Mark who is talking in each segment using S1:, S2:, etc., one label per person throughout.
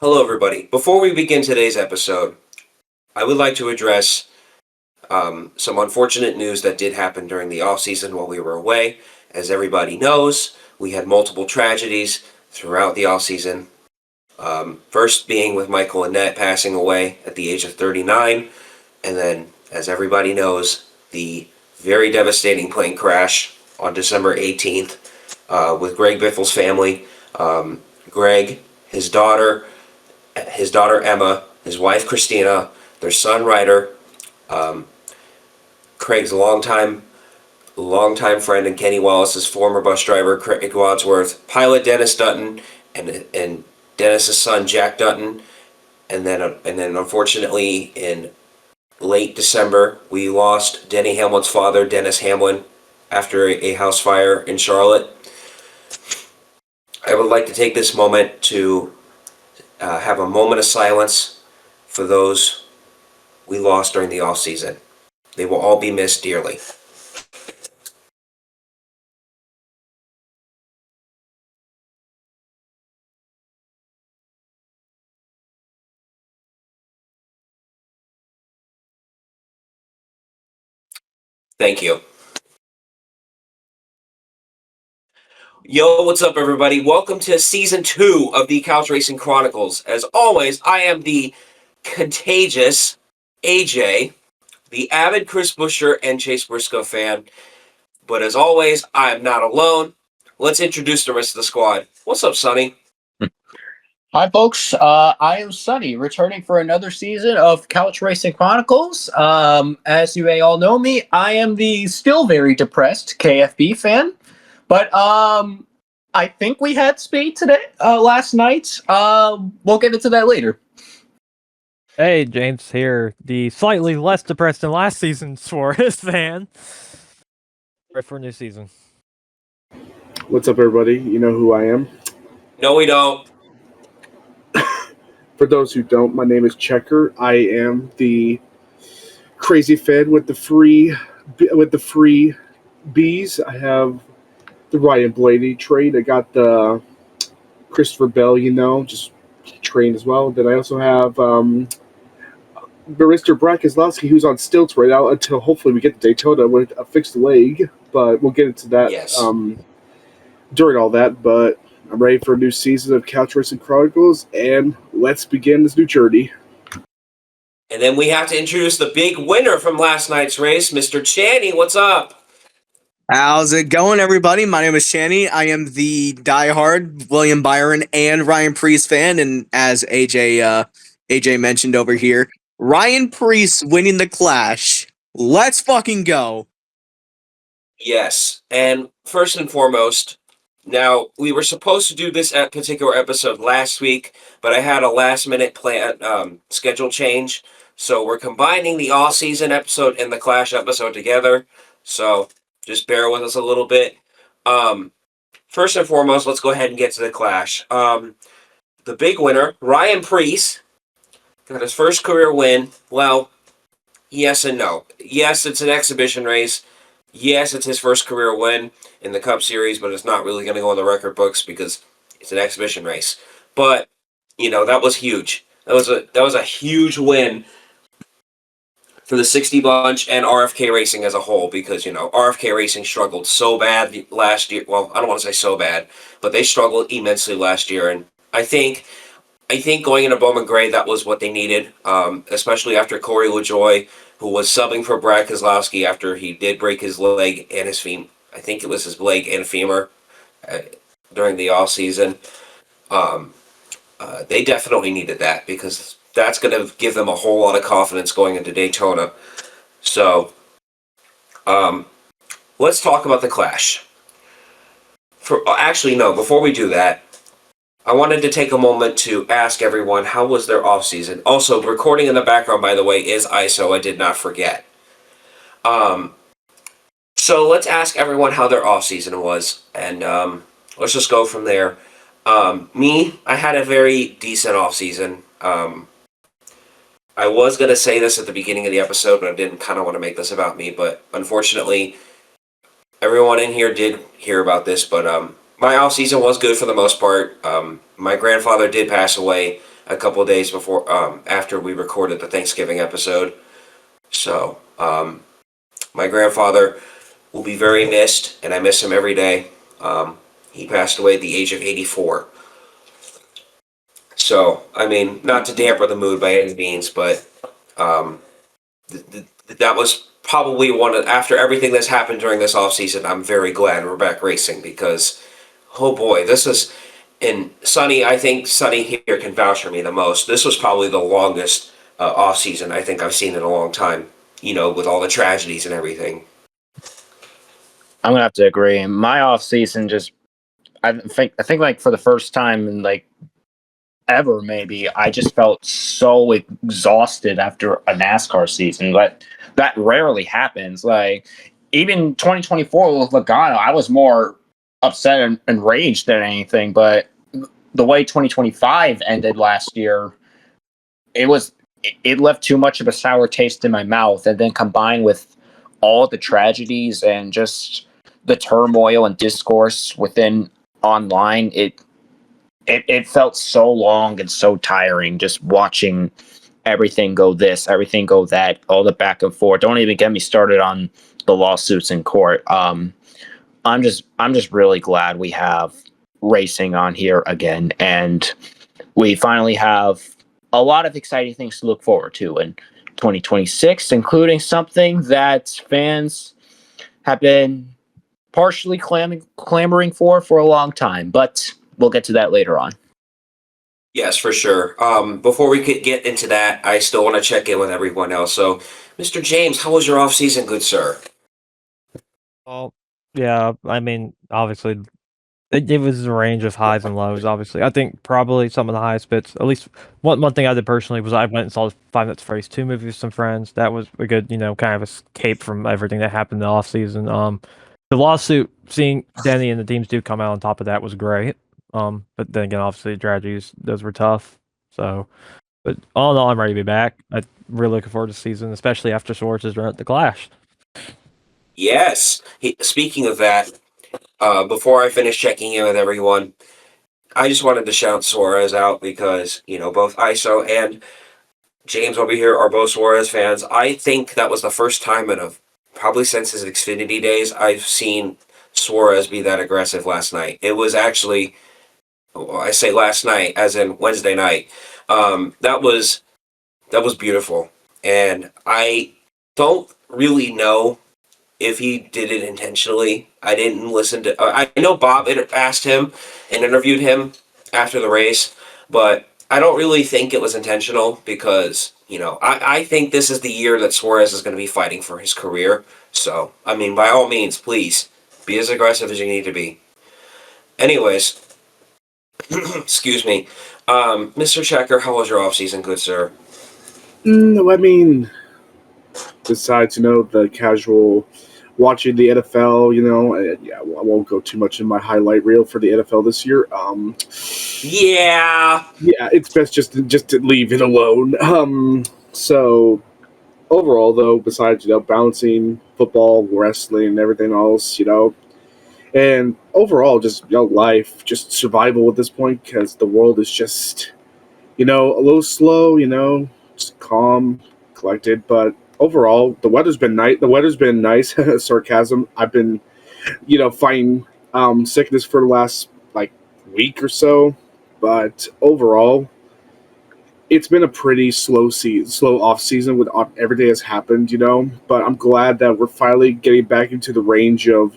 S1: Hello, everybody. Before we begin today's episode, I would like to address some unfortunate news that did happen during the off season while we were away. As everybody knows, we had multiple tragedies throughout the off season. First being with Michael and Annette passing away at the age of 39, and then, as everybody knows, the very devastating plane crash on December 18th with Greg Biffle's family. Greg, his daughter Emma, his wife Christina, their son Ryder, Craig's longtime friend and Kenny Wallace's former bus driver Craig Wadsworth, pilot Dennis Dutton, and Dennis's son Jack Dutton, and then unfortunately in late December we lost Denny Hamlin's father, Dennis Hamlin, after a house fire in Charlotte. I would like to take this moment to have a moment of silence for those we lost during the off season. They will all be missed dearly. Thank you. Yo, what's up, everybody? Welcome to Season 2 of the Couch Racing Chronicles. As always, I am the contagious AJ, the avid Chris Buescher and Chase Briscoe fan. But as always, I am not alone. Let's introduce the rest of the squad. What's up, Sonny?
S2: Hi, folks. I am Sunny, returning for another season of Couch Racing Chronicles. As you may all know me, I am the still very depressed KFB fan. But I think we had speed today, last night. We'll get into that later.
S3: Hey, James here, the slightly less depressed than last season's Suarez fan. Right for a new season.
S4: What's up, everybody? You know who I am?
S1: No, we don't.
S4: For those who don't, my name is Checker. I am the crazy fed with the free bees. I have the Ryan Blaney trade. I got the Christopher Bell, just trained as well. Then I also have Mr. Brad Keselowski, who's on stilts right now until hopefully we get to Daytona with a fixed leg. But we'll get into that during all that. But I'm ready for a new season of Couch Racing Chronicles, and let's begin this new journey.
S1: And then we have to introduce the big winner from last night's race, Mr. Channy. What's up?
S5: How's it going, everybody? My name is Channy. I am the diehard William Byron and Ryan Preece fan, and as AJ mentioned over here, Ryan Preece winning the Clash. Let's fucking go.
S1: Yes, and first and foremost, now we were supposed to do this particular episode last week, but I had a last-minute schedule change, so we're combining the all-season episode and the Clash episode together. So just bear with us a little bit. First and foremost, let's go ahead and get to the Clash. The big winner, Ryan Preece, got his first career win. Well, yes and no. Yes, it's an exhibition race. Yes, it's his first career win in the Cup Series, but it's not really going to go in the record books because it's an exhibition race. But, that was huge. That was a huge win for the 60 Bunch and RFK Racing as a whole because, RFK Racing struggled so bad last year. Well, I don't want to say so bad, but they struggled immensely last year. And I think going into Bowman Gray, that was what they needed, especially after Corey LaJoie, who was subbing for Brad Keselowski after he did break his leg and his femur. I think it was his leg and femur during the off season. They definitely needed that because that's going to give them a whole lot of confidence going into Daytona. So, let's talk about the Clash. Before we do that, I wanted to take a moment to ask everyone how was their off season. Also, recording in the background, by the way, is ISO. I did not forget. So let's ask everyone how their off season was, and let's just go from there. I had a very decent off season. I was going to say this at the beginning of the episode, but I didn't kind of want to make this about me. But unfortunately, everyone in here did hear about this. But my off season was good for the most part. My grandfather did pass away a couple of days before after we recorded the Thanksgiving episode. So my grandfather will be very missed, and I miss him every day. He passed away at the age of 84. So, I mean, not to damper the mood by any means, but that was probably one of, after everything that's happened during this off season, I'm very glad we're back racing because, oh boy, this is, and Sonny, I think Sonny here can vouch for me the most. This was probably the longest off season I think I've seen in a long time, with all the tragedies and everything.
S2: I'm gonna have to agree. My off season just, I think like for the first time in like ever, maybe I just felt so exhausted after a NASCAR season. But that rarely happens. Like even 2024 with Logano, I was more upset and enraged than anything. But the way 2025 ended last year, it left too much of a sour taste in my mouth. And then combined with all the tragedies and just the turmoil and discourse within online, it felt so long and so tiring just watching everything go this, everything go that, all the back and forth. Don't even get me started on the lawsuits in court. I'm just really glad we have racing on here again, and we finally have a lot of exciting things to look forward to in 2026, including something that fans have been partially clamoring for a long time, but we'll get to that later on.
S1: Yes, for sure. Before we could get into that, I still want to check in with everyone else. So, Mr. James, how was your off season, good sir?
S3: Well, yeah, I mean, obviously, it was a range of highs and lows, obviously. I think probably some of the highest bits, at least one thing I did personally was I went and saw the 5 Nights at Freddy's 2 movie with some friends. That was a good, kind of escape from everything that happened in the off season. The lawsuit, seeing Denny and the teams do come out on top of that was great. But then again, obviously, the tragedies, those were tough. So, but all in all, I'm ready to be back. I'm really looking forward to the season, especially after Suarez's run at the Clash.
S1: Yes. Speaking of that, before I finish checking in with everyone, I just wanted to shout Suarez out because, both ISO and James over here are both Suarez fans. I think that was the first time probably since his Xfinity days, I've seen Suarez be that aggressive last night. It was actually, I say last night, as in Wednesday night. That was beautiful. And I don't really know if he did it intentionally. I didn't listen to. I know Bob asked him and interviewed him after the race, but I don't really think it was intentional because I think this is the year that Suarez is going to be fighting for his career. So I mean, by all means, please be as aggressive as you need to be. Anyways, excuse me, Mr. Checker, how was your off season, good sir?
S4: No, I mean, besides the casual watching the NFL, I won't go too much in my highlight reel for the NFL this year.
S1: Yeah,
S4: it's best just to leave it alone. So overall, though, besides balancing football, wrestling, and everything else, and overall, just life, just survival at this point because the world is just a little slow, just calm, collected, but overall, the weather's been nice. The weather's been nice. Sarcasm. I've been, fighting sickness for the last week or so, but overall, it's been a pretty slow off season with everything that's happened. But I'm glad that we're finally getting back into the range of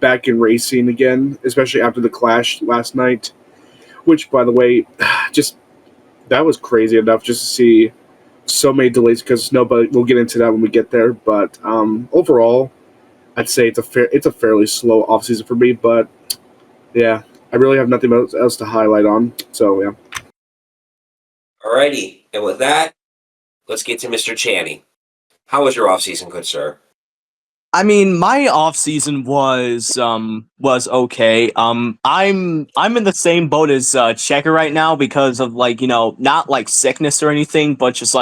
S4: back in racing again, especially after the Clash last night. Which, by the way, just that was crazy enough just to see so many delays because nobody. We'll get into that when we get there. But overall, I'd say it's a fairly slow off season for me. But yeah, I really have nothing else to highlight on. So yeah.
S1: Alrighty, and with that, let's get to Mr. Channing. How was your off season, good sir?
S5: I mean, my off season was okay. I'm in the same boat as Checker right now because of not like sickness or anything, but just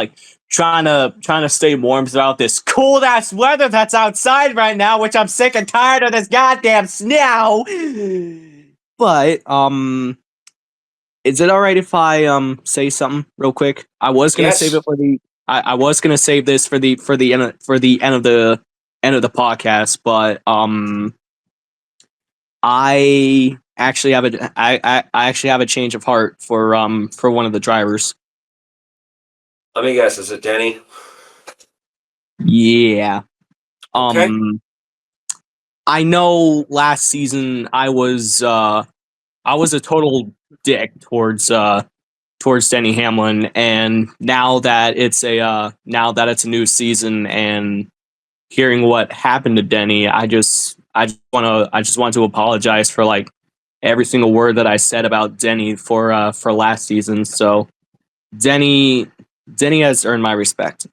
S5: trying to stay warm throughout this cold ass weather that's outside right now, which I'm sick and tired of this goddamn snow. But Is it all right if I say something real quick? I was gonna save it for the. I was gonna save this for the end of the podcast, but I actually have I actually have a change of heart for one of the drivers.
S1: Let me guess. Is it Denny?
S5: Yeah.
S1: Okay.
S5: I know last season I was a total dick towards Denny Hamlin, and now that it's a new season and hearing what happened to Denny, I just want to apologize for like every single word that I said about Denny for last season. So Denny has earned my respect.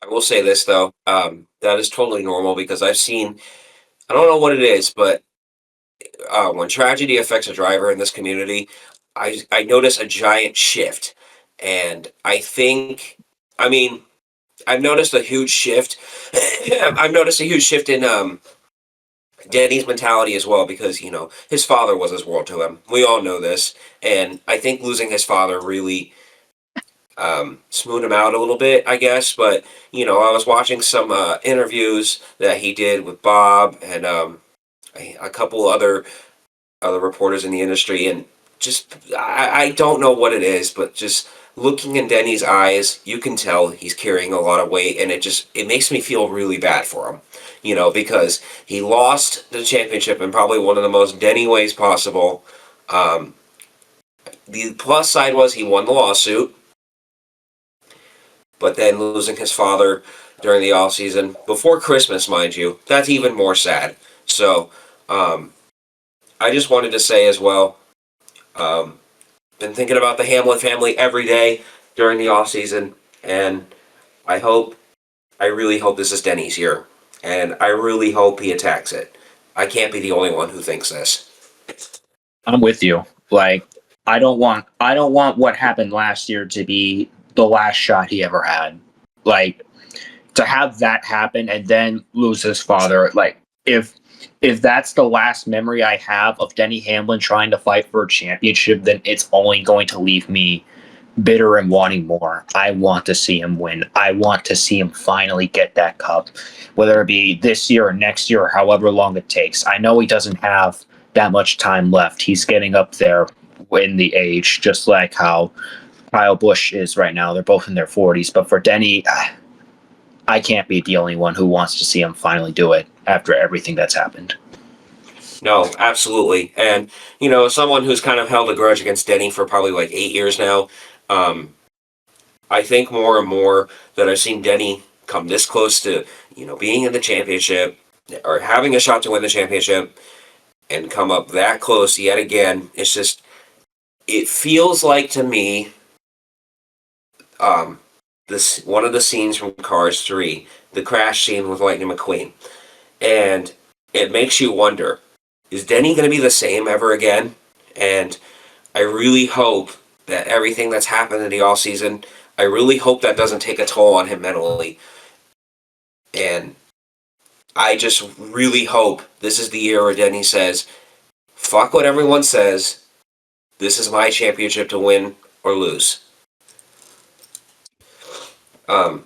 S1: I will say this though, that is totally normal because I've seen. I don't know what it is, but when tragedy affects a driver in this community, I notice a giant shift, and I mean, I've noticed a huge shift. I've noticed a huge shift in Danny's mentality as well because his father was his world to him. We all know this, and I think losing his father really smoothed him out a little bit, I guess. But I was watching some interviews that he did with Bob and a couple other reporters in the industry, and just I don't know what it is, but just looking in Denny's eyes, you can tell he's carrying a lot of weight, and it makes me feel really bad for him, because he lost the championship in probably one of the most Denny ways possible. The plus side was he won the lawsuit, but then losing his father during the off season before Christmas, mind you, that's even more sad. So I just wanted to say as well, been thinking about the Hamlin family every day during the off season, and I really hope this is Denny's year, and I really hope he attacks it. I can't be the only one who thinks this.
S2: I'm with you. Like, I don't want what happened last year to be the last shot he ever had. Like, to have that happen and then lose his father, like, if that's the last memory I have of Denny Hamlin trying to fight for a championship, then it's only going to leave me bitter and wanting more. I want to see him win. I want to see him finally get that cup, whether it be this year or next year or however long it takes. I know he doesn't have that much time left. He's getting up there in the age, just like how Kyle Busch is right now. They're both in their 40s. But for Denny, I can't be the only one who wants to see him finally do it after everything that's happened.
S1: No, absolutely. And, someone who's kind of held a grudge against Denny for probably like 8 years now, I think more and more that I've seen Denny come this close to, being in the championship or having a shot to win the championship and come up that close yet again. It's just, it feels like to me, this one of the scenes from Cars 3, the crash scene with Lightning McQueen. And it makes you wonder, is Denny going to be the same ever again? And I really hope that everything that's happened in the offseason, I really hope that doesn't take a toll on him mentally. And I just really hope this is the year where Denny says, fuck what everyone says. This is my championship to win or lose.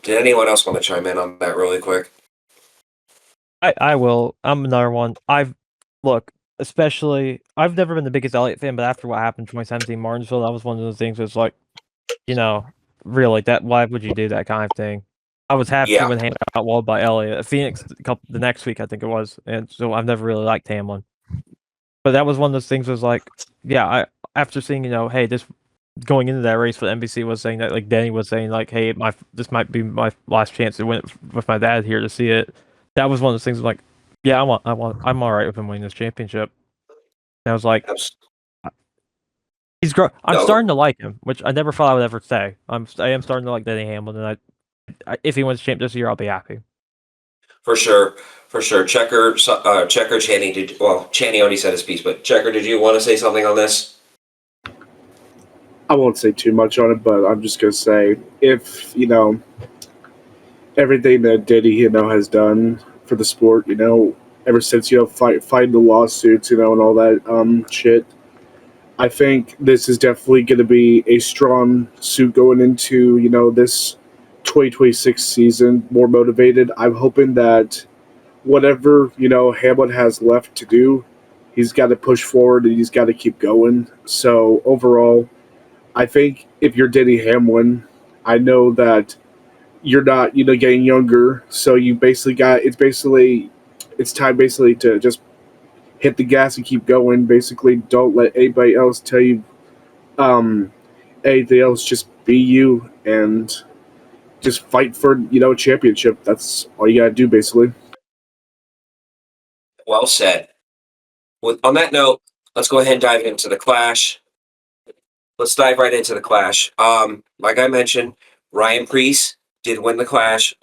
S1: Did anyone else want to chime in on that really quick?
S3: I will. I'm another one. Especially, I've never been the biggest Elliott fan, but after what happened in 2017 Martinsville, that was one of those things that's like, really, that why would you do that kind of thing? I was happy when Hamlin got walled by Elliott. At Phoenix, the next week, I think it was, and so I've never really liked Hamlin. But that was one of those things was like, after seeing, hey, this going into that race, what NBC was saying that, like, Denny was saying, like, hey, this might be my last chance to win it with my dad here to see it. That was one of those things like, yeah, I'm all right with him winning this championship. And I was like, he's I'm starting to like him, which I never thought I would ever say. I am starting to like Denny Hamlin, and if he wins champ this year, I'll be happy.
S1: For sure. Checker, Channy Channy already said his piece, but Checker, did you want to say something on this?
S4: I won't say too much on it, but I'm just going to say, if, everything that Denny, has done for the sport, ever since, fighting the lawsuits, and all that shit, I think this is definitely going to be a strong suit going into, this 2026 season, more motivated. I'm hoping that whatever, Hamlin has left to do, he's got to push forward and he's got to keep going. So overall, I think if you're Denny Hamlin, I know that you're not, getting younger. So you basically it's time basically to just hit the gas and keep going. Basically, don't let anybody else tell you anything else. Just be you and just fight for, a championship. That's all you got to do, basically.
S1: Well said. On that note, let's go ahead and dive into the Clash. Let's dive right into the Clash. Like I mentioned, Ryan Preece did win the Clash.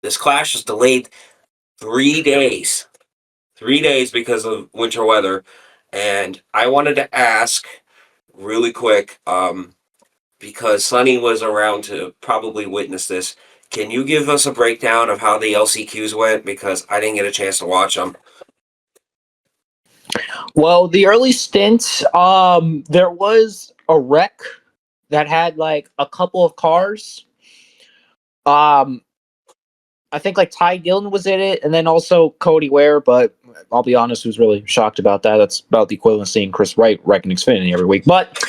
S1: This Clash was delayed 3 days. 3 days because of winter weather. And I wanted to ask really quick, because Sonny was around to probably witness this. Can you give us a breakdown of how the LCQs went? Because I didn't get a chance to watch them.
S2: Well, the early stint, there was a wreck that had like a couple of cars. I think like Ty Gillen was in it, and then also Cody Ware. But I'll be honest, who's really shocked about that? That's about the equivalent of seeing Chris Wright wrecking Xfinity every week. But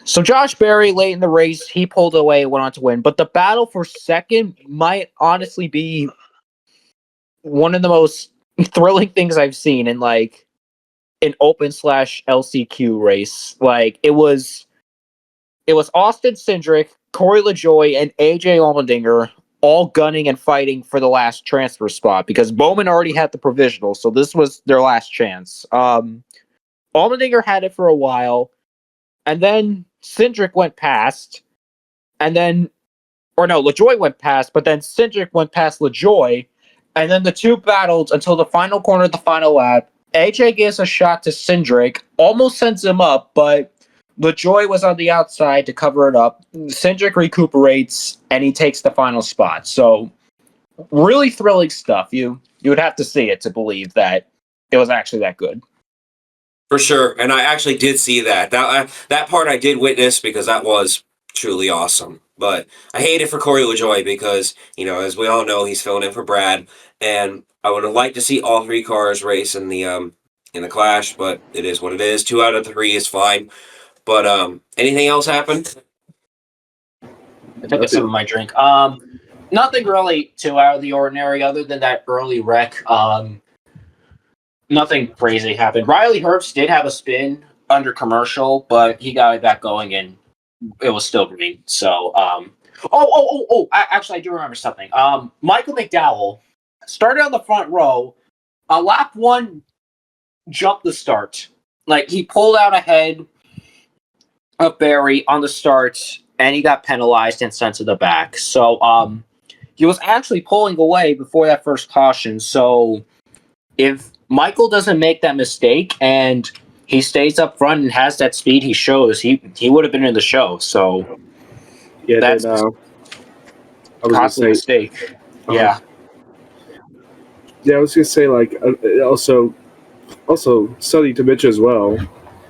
S2: so Josh Berry late in the race, he pulled away and went on to win. But the battle for second might honestly be one of the most thrilling things I've seen in like an open / LCQ race. Like it was Austin Cindric, Corey LaJoie, and AJ Allmendinger all gunning and fighting for the last transfer spot because Bowman already had the provisional, so this was their last chance. Allmendinger had it for a while, and then Cindric went past, LaJoie went past, but then Cindric went past LaJoie, and then the two battled until the final corner of the final lap. AJ gives a shot to Cindric, almost sends him up, but LaJoie was on the outside to cover it up. Cindric recuperates, and he takes the final spot. So, really thrilling stuff. You would have to see it to believe that it was actually that good.
S1: For sure, and I actually did see that. That part I did witness because that was truly awesome. But I hate it for Corey LaJoie because, as we all know, he's filling in for Brad, and I would have liked to see all three cars race in the Clash, but it is what it is. 2 out of 3 is fine. But anything else happened?
S2: I took a sip of my drink. Nothing really too out of the ordinary other than that early wreck. Nothing crazy happened. Riley Herbst did have a spin under commercial, but he got it back going and it was still green. So, actually, I do remember something. Michael McDowell started on the front row. Lap 1 jumped the start. Like, he pulled out ahead of Barry on the start, and he got penalized and sent to the back. So, he was actually pulling away before that first caution. So, if Michael doesn't make that mistake and he stays up front and has that speed he shows, he would have been in the show. So,
S4: yeah,
S2: that's
S4: a
S2: mistake. Yeah.
S4: Yeah, I was gonna say also Sonny to mention as well.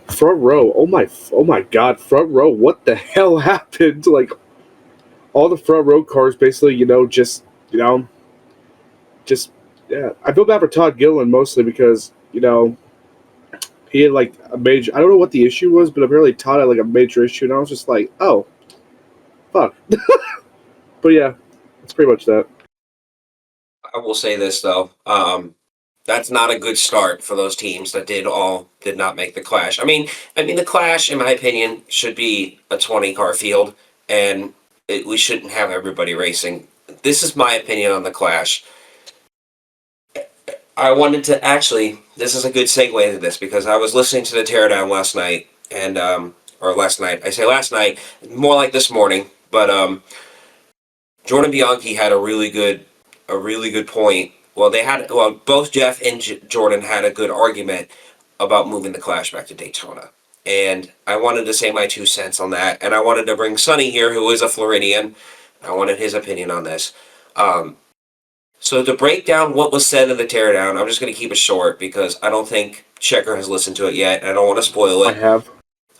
S4: Front row, oh my God, front row! What the hell happened? Like all the front row cars, basically, yeah. I feel bad for Todd Gilliland mostly because he had like a major. I don't know what the issue was, but apparently Todd had like a major issue, and I was just like, oh, fuck. But yeah, that's pretty much that.
S1: I will say this though. That's not a good start for those teams that did not make the Clash. I mean, the Clash, in my opinion, should be a 20-car field, and we shouldn't have everybody racing. This is my opinion on the Clash. I wanted to this is a good segue into this because I was listening to the teardown last night, or last night. I say last night, more like this morning, but Jordan Bianchi had a really good point. Well, both Jeff and Jordan had a good argument about moving the Clash back to Daytona. And I wanted to say my 2 cents on that. And I wanted to bring Sonny here, who is a Floridian. I wanted his opinion on this. So to break down what was said in the teardown, I'm just going to keep it short because I don't think Checker has listened to it yet, and I don't want to spoil
S4: I
S1: it.
S4: have.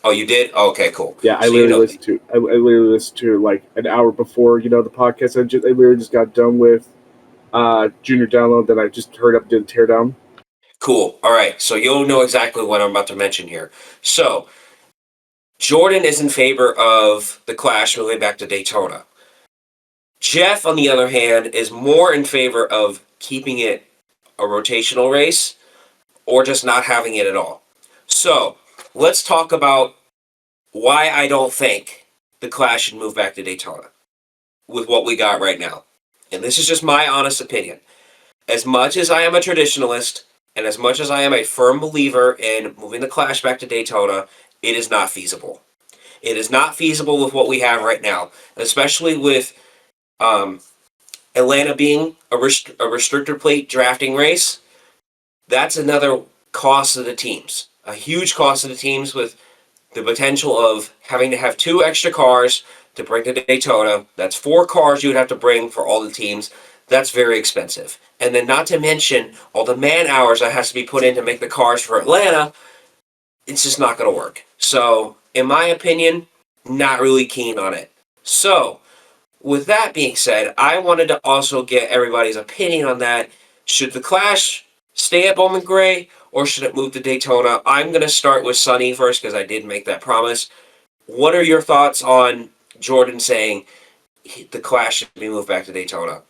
S1: Oh, you did? Okay, cool.
S4: Yeah, I
S1: So
S4: literally listened to. I literally listened to it like an hour before the podcast. I literally just got done with junior download that I just heard up did teardown.
S1: Cool. All right. So you'll know exactly what I'm about to mention here. So Jordan is in favor of the Clash moving back to Daytona. Jeff, on the other hand, is more in favor of keeping it a rotational race or just not having it at all. So let's talk about why I don't think the Clash should move back to Daytona with what we got right now. And this is just my honest opinion. As much as I am a traditionalist and as much as I am a firm believer in moving the Clash back to Daytona, it is not feasible. It is not feasible with what we have right now, especially with Atlanta being a restrictor plate drafting race. That's another cost of the teams, a huge cost of the teams with the potential of having to have 2 extra cars to bring to Daytona. That's 4 cars you would have to bring for all the teams. That's very expensive. And then not to mention all the man hours that has to be put in to make the cars for Atlanta. It's just not going to work. So, in my opinion, not really keen on it. So, with that being said, I wanted to also get everybody's opinion on that. Should the Clash stay at Bowman Gray or should it move to Daytona? I'm going to start with Sonny first because I did make that promise. What are your thoughts on Jordan saying the Clash should be moved back to Daytona?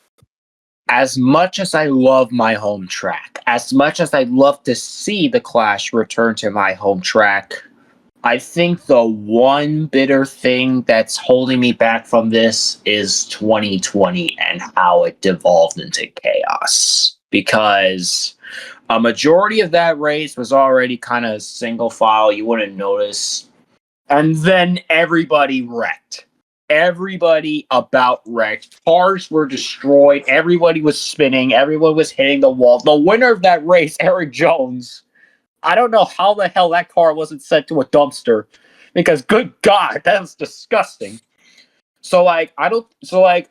S2: As much as I love my home track, as much as I'd love to see the Clash return to my home track, I think the one bitter thing that's holding me back from this is 2020 and how it devolved into chaos. Because a majority of that race was already kind of single file, you wouldn't notice. And then everybody wrecked. Everybody about wrecked. Cars were destroyed. Everybody was spinning. Everyone was hitting the wall. The winner of that race, Eric Jones, I don't know how the hell that car wasn't sent to a dumpster, because good God, that was disgusting.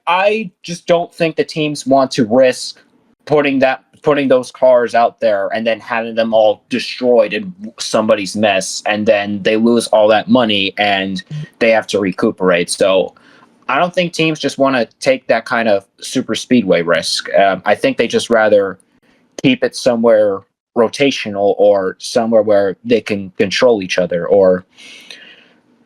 S2: I just don't think the teams want to risk putting those cars out there and then having them all destroyed in somebody's mess, and then they lose all that money and they have to recuperate. So I don't think teams just want to take that kind of super speedway risk. I think they just rather keep it somewhere rotational or somewhere where they can control each other or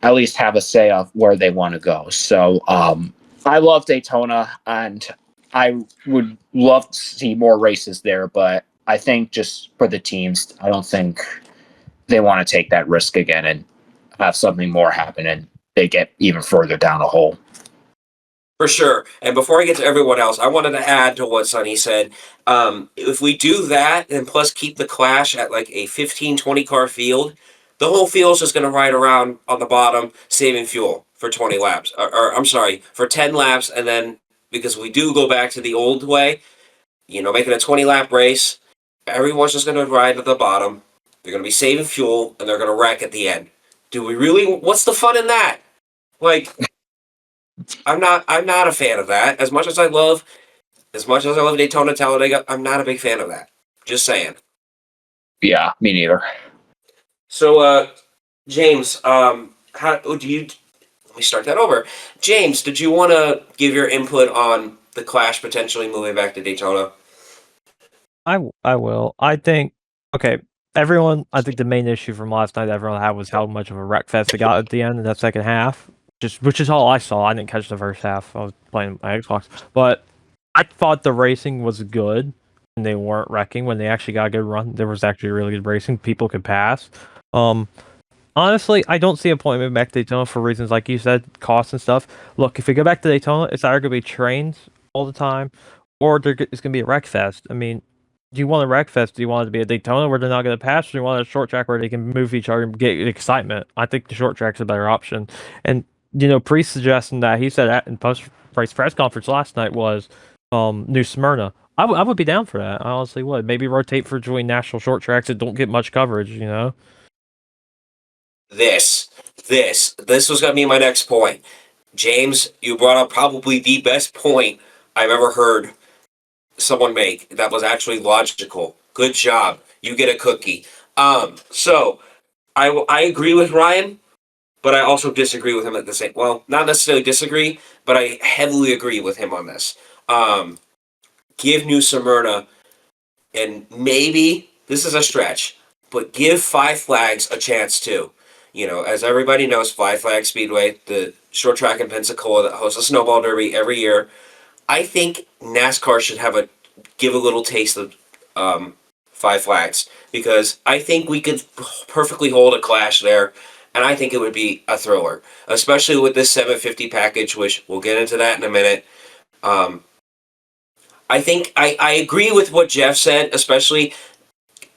S2: at least have a say of where they want to go. So I love Daytona and I would love to see more races there, but I think just for the teams, I don't think they want to take that risk again and have something more happen and they get even further down the hole.
S1: For sure. And before I get to everyone else, I wanted to add to what Sonny said. If we do that and plus keep the Clash at like a 15, 20 car field, the whole field's just going to ride around on the bottom, saving fuel for 20 laps. Or I'm sorry, for 10 laps. And then because we do go back to the old way, making a 20 lap race, everyone's just going to ride at the bottom. They're going to be saving fuel and they're going to wreck at the end. Do we really? What's the fun in that? Like, I'm not a fan of that. As much as I love Daytona Talladega, I'm not a big fan of that. Just saying.
S2: Yeah, me neither.
S1: So, James, how do you? Let me start that over. James, did you want to give your input on the Clash potentially moving back to Daytona?
S3: I will. I think everyone. I think the main issue from last night everyone had was how much of a wreck fest they got at the end in that second half. Which is all I saw. I didn't catch the first half. I was playing my Xbox, but I thought the racing was good, and they weren't wrecking when they actually got a good run. There was actually really good racing. People could pass. Honestly, I don't see a point moving back to Daytona for reasons like you said, costs and stuff. Look, if we go back to Daytona, it's either going to be trains all the time, or it's going to be a wreck fest. I mean, do you want a wreck fest? Do you want it to be a Daytona where they're not going to pass? Or do you want a short track where they can move each other and get excitement? I think the short track's a better option. And Priest suggesting that he said that in post-race press conference last night was New Smyrna. I would be down for that. I honestly would. Maybe rotate for joining national short tracks that don't get much coverage.
S1: This was going to be my next point. James, you brought up probably the best point I've ever heard someone make that was actually logical. Good job. You get a cookie. So I agree with Ryan, but I also disagree with him at the same. Well, not necessarily disagree, but I heavily agree with him on this. Give New Smyrna, and maybe this is a stretch, but give Five Flags a chance too. You know, as everybody knows, Five Flags Speedway, the short track in Pensacola that hosts a snowball derby every year. I think NASCAR should give a little taste of Five Flags, because I think we could perfectly hold a clash there, and I think it would be a thriller, especially with this 750 package, which we'll get into that in a minute. I think I agree with what Jeff said, especially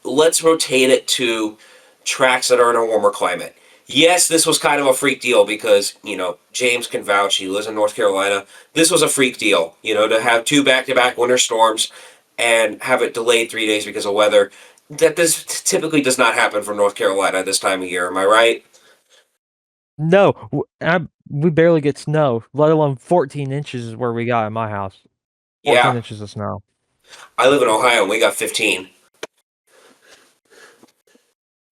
S1: let's rotate it to tracks that are in a warmer climate. Yes, this was kind of a freak deal because, you know, James can vouch, he lives in North Carolina. This was a freak deal, you know, to have 2 back-to-back winter storms and have it delayed 3 days because of weather. This typically does not happen for North Carolina this time of year, am I right?
S3: No, we barely get snow, let alone 14 inches is where we got in my house. 14
S1: Yeah.
S3: inches of snow.
S1: I live in Ohio and we got 15.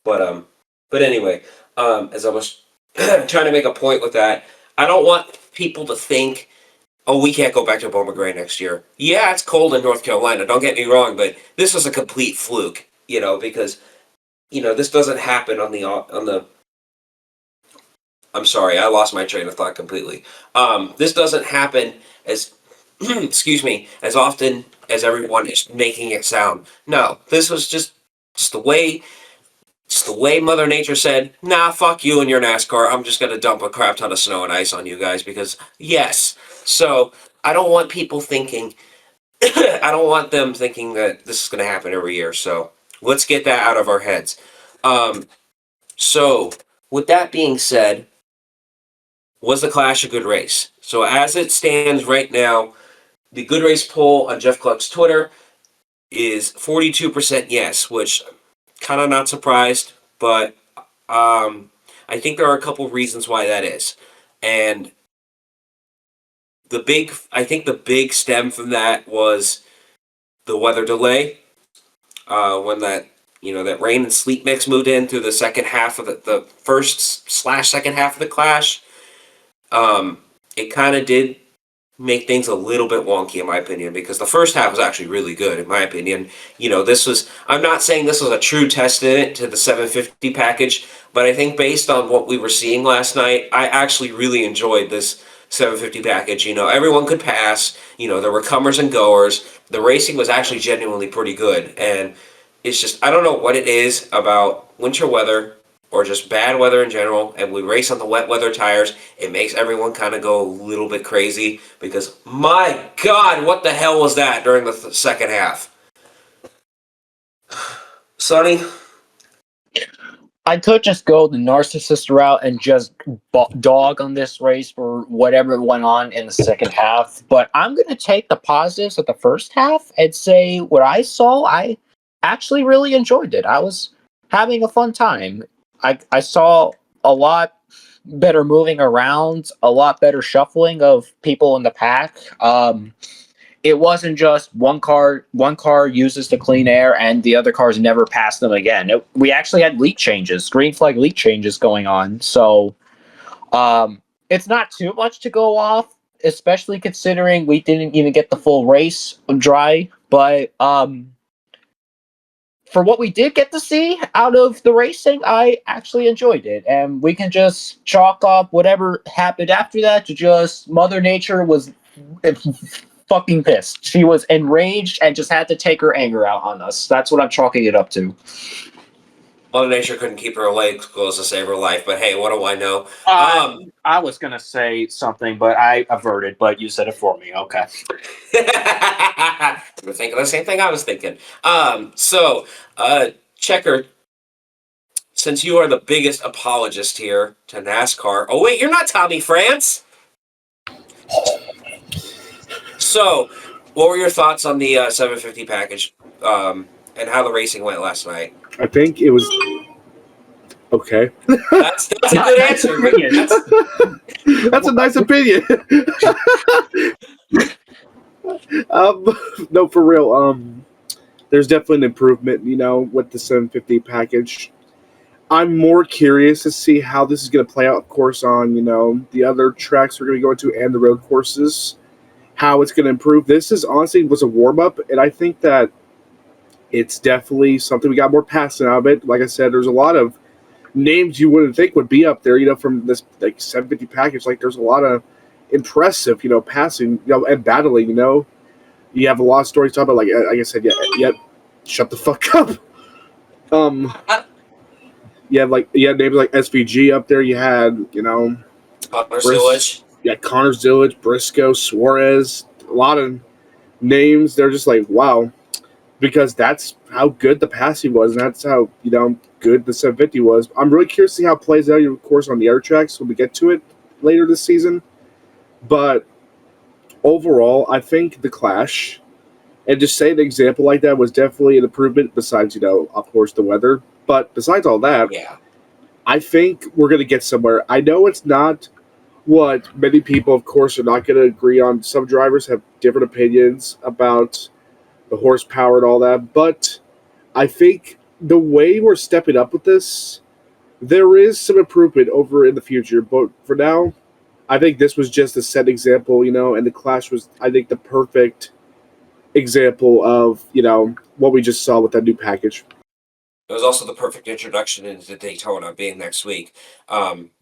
S1: But anyway, as I was trying to make a point with that, I don't want people to think, oh, we can't go back to Bowman Gray next year. Yeah, it's cold in North Carolina, don't get me wrong, but this was a complete fluke, you know, because, you know, this doesn't happen on the I'm sorry, I lost my train of thought completely. This doesn't happen as excuse me, as often as everyone is making it sound. No, this was just the way Mother Nature said, nah, fuck you and your NASCAR. I'm just gonna dump a crap ton of snow and ice on you guys because yes. So I don't want people thinking I don't want them thinking that this is gonna happen every year. So let's get that out of our heads. So with that being said, was the Clash a good race? So as it stands right now, the good race poll on Jeff Gluck's Twitter is 42% yes, which kind of not surprised, but I think there are a couple reasons why that is. And I think the big stem from that was the weather delay. When that rain and sleet mix moved in through the second half of the first/second half of the Clash. It kind of did make things a little bit wonky in my opinion, because the first half was actually really good in my opinion. You know, I'm not saying this was a true testament to the 750 package, but I think based on what we were seeing last night, I actually really enjoyed this 750 package. You know, everyone could pass, you know, there were comers and goers. The racing was actually genuinely pretty good, and it's just, I don't know what it is about winter weather or just bad weather in general, and we race on the wet weather tires, it makes everyone kind of go a little bit crazy because, my God, what the hell was that during the second half? Sonny?
S2: I could just go the narcissist route and just dog on this race for whatever went on in the second half, but I'm going to take the positives of the first half and say what I saw, I actually really enjoyed it. I was having a fun time. I saw a lot better moving around, a lot better shuffling of people in the pack. It wasn't just one car uses the clean air and the other cars never pass them again. We actually had leak changes, green flag leak changes going on. So it's not too much to go off, especially considering we didn't even get the full race dry. But for what we did get to see out of the racing, I actually enjoyed it. And we can just chalk up whatever happened after that to just Mother Nature was fucking pissed. She was enraged and just had to take her anger out on us. That's what I'm chalking it up to.
S1: Mother Nature couldn't keep her legs closed to save her life, but hey, what do I know?
S2: I was going to say something, but I averted, but you said it for me. Okay.
S1: We're thinking the same thing I was thinking. Checker, since you are the biggest apologist here to NASCAR. Oh, wait, you're not Tommy France. So, what were your thoughts on the 750 package and how the racing went last night?
S4: I think it was okay.
S1: That's a good answer.
S4: That's a nice opinion. No, for real. There's definitely an improvement, with the 750 package. I'm more curious to see how this is going to play out, of course, on, the other tracks we're going to go into and the road courses, how it's going to improve. This is honestly was a warm-up, and I think that it's definitely something we got more passing out of it. Like I said, there's a lot of names you wouldn't think would be up there, from this 750 package. Like there's a lot of impressive, passing, and battling, You have a lot of stories to talk about, like I said, yeah, shut the fuck up. You had names like SVG up there. You had,
S1: Connor Zillage.
S4: Yeah, Connor Zillage, Briscoe, Suarez, a lot of names. They're just like, wow, because that's how good the passing was, and that's how good the 750 was. I'm really curious to see how it plays out, of course, on the air tracks when we get to it later this season. But overall, I think the Clash, and just say an example like that was definitely an improvement. Besides, of course, the weather. But besides all that,
S1: yeah,
S4: I think we're going to get somewhere. I know it's not what many people, of course, are not going to agree on. Some drivers have different opinions about the horsepower and all that. But I think the way we're stepping up with this, there is some improvement over in the future. But for now, I think this was just a set example, and the Clash was, I think, the perfect example of, what we just saw with that new package.
S1: It was also the perfect introduction into Daytona being next week,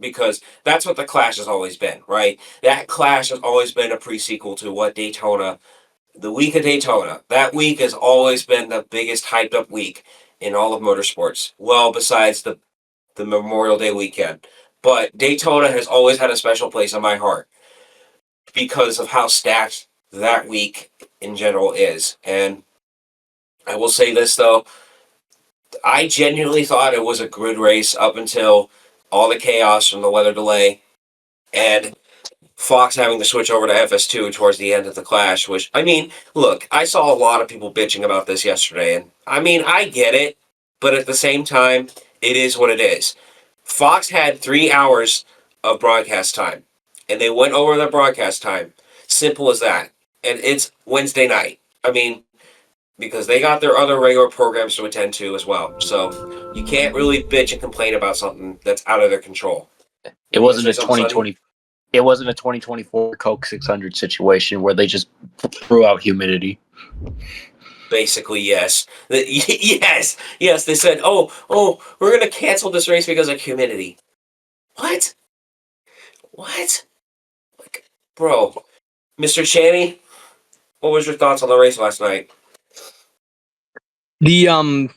S1: because that's what the Clash has always been, right? That Clash has always been a pre-sequel to what Daytona, the week of Daytona, that week has always been the biggest hyped up week in all of motorsports. Well, besides the Memorial Day weekend. But Daytona has always had a special place in my heart because of how stacked that week in general is. And I will say this, though. I genuinely thought it was a good race up until all the chaos from the weather delay and Fox having to switch over to FS2 towards the end of the Clash, which, look, I saw a lot of people bitching about this yesterday, and I get it, but at the same time, it is what it is. Fox had 3 hours of broadcast time, and they went over their broadcast time. Simple as that. And it's Wednesday night. Because they got their other regular programs to attend to as well. So you can't really bitch and complain about something that's out of their control.
S2: It wasn't a 2020. It wasn't a 2024 Coke 600 situation where they just threw out humidity.
S1: Basically, yes. Yes. They said, "Oh, we're gonna cancel this race because of humidity." What? Like, bro, Mr. Chaney, what was your thoughts on the race last night?
S5: The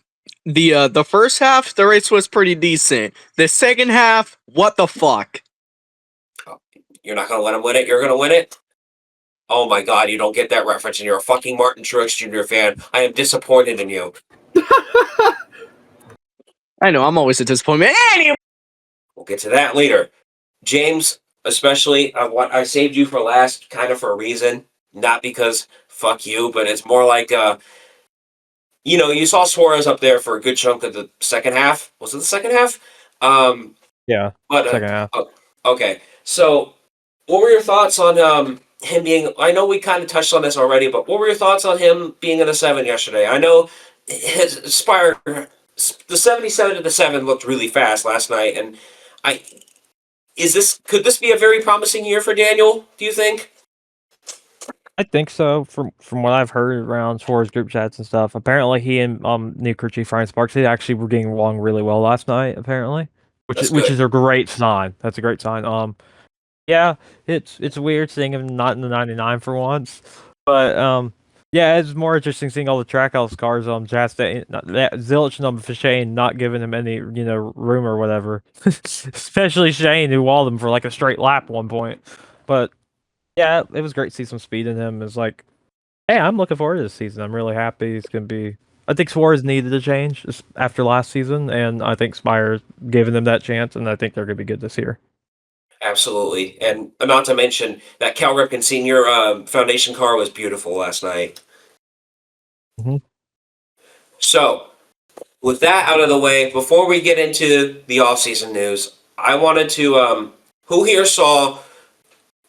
S5: first half, the race was pretty decent. The second half, what the fuck?
S1: You're not gonna let him win it? You're gonna win it? Oh my god, you don't get that reference and you're a fucking Martin Truex Jr. fan. I am disappointed in you.
S5: I know, I'm always a disappointment. Anyway!
S1: We'll get to that later. James, especially, I saved you for last kind of for a reason. Not because fuck you, but it's more like, you saw Suarez up there for a good chunk of the second half. Was it the second half?
S3: Yeah,
S1: but
S3: second half.
S1: Okay, so what were your thoughts on him being? I know we kind of touched on this already, but what were your thoughts on him being in the 7 yesterday? I know his Spire, the 77 to the 7 looked really fast last night, and could this be a very promising year for Daniel? Do you think?
S3: I think so. From what I've heard around Suarez group chats and stuff, apparently he and new crew chief Ryan Sparks, they actually were getting along really well last night. Apparently, which is a great sign. That's a great sign. Yeah, it's weird seeing him not in the 99 for once, but yeah, it's more interesting seeing all the trackhouse cars on Chastain, Zilch and Shane not giving him any room or whatever, especially Shane who walled him for like a straight lap at one point. But yeah, it was great to see some speed in him. It's like, hey, I'm looking forward to this season. I'm really happy he's gonna be. I think Suarez needed a change after last season, and I think Spire's giving them that chance, and I think they're gonna be good this year.
S1: Absolutely. And not to mention that Cal Ripken Sr. Foundation car was beautiful last night.
S3: Mm-hmm.
S1: So, with that out of the way, before we get into the off-season news, I wanted to, who here saw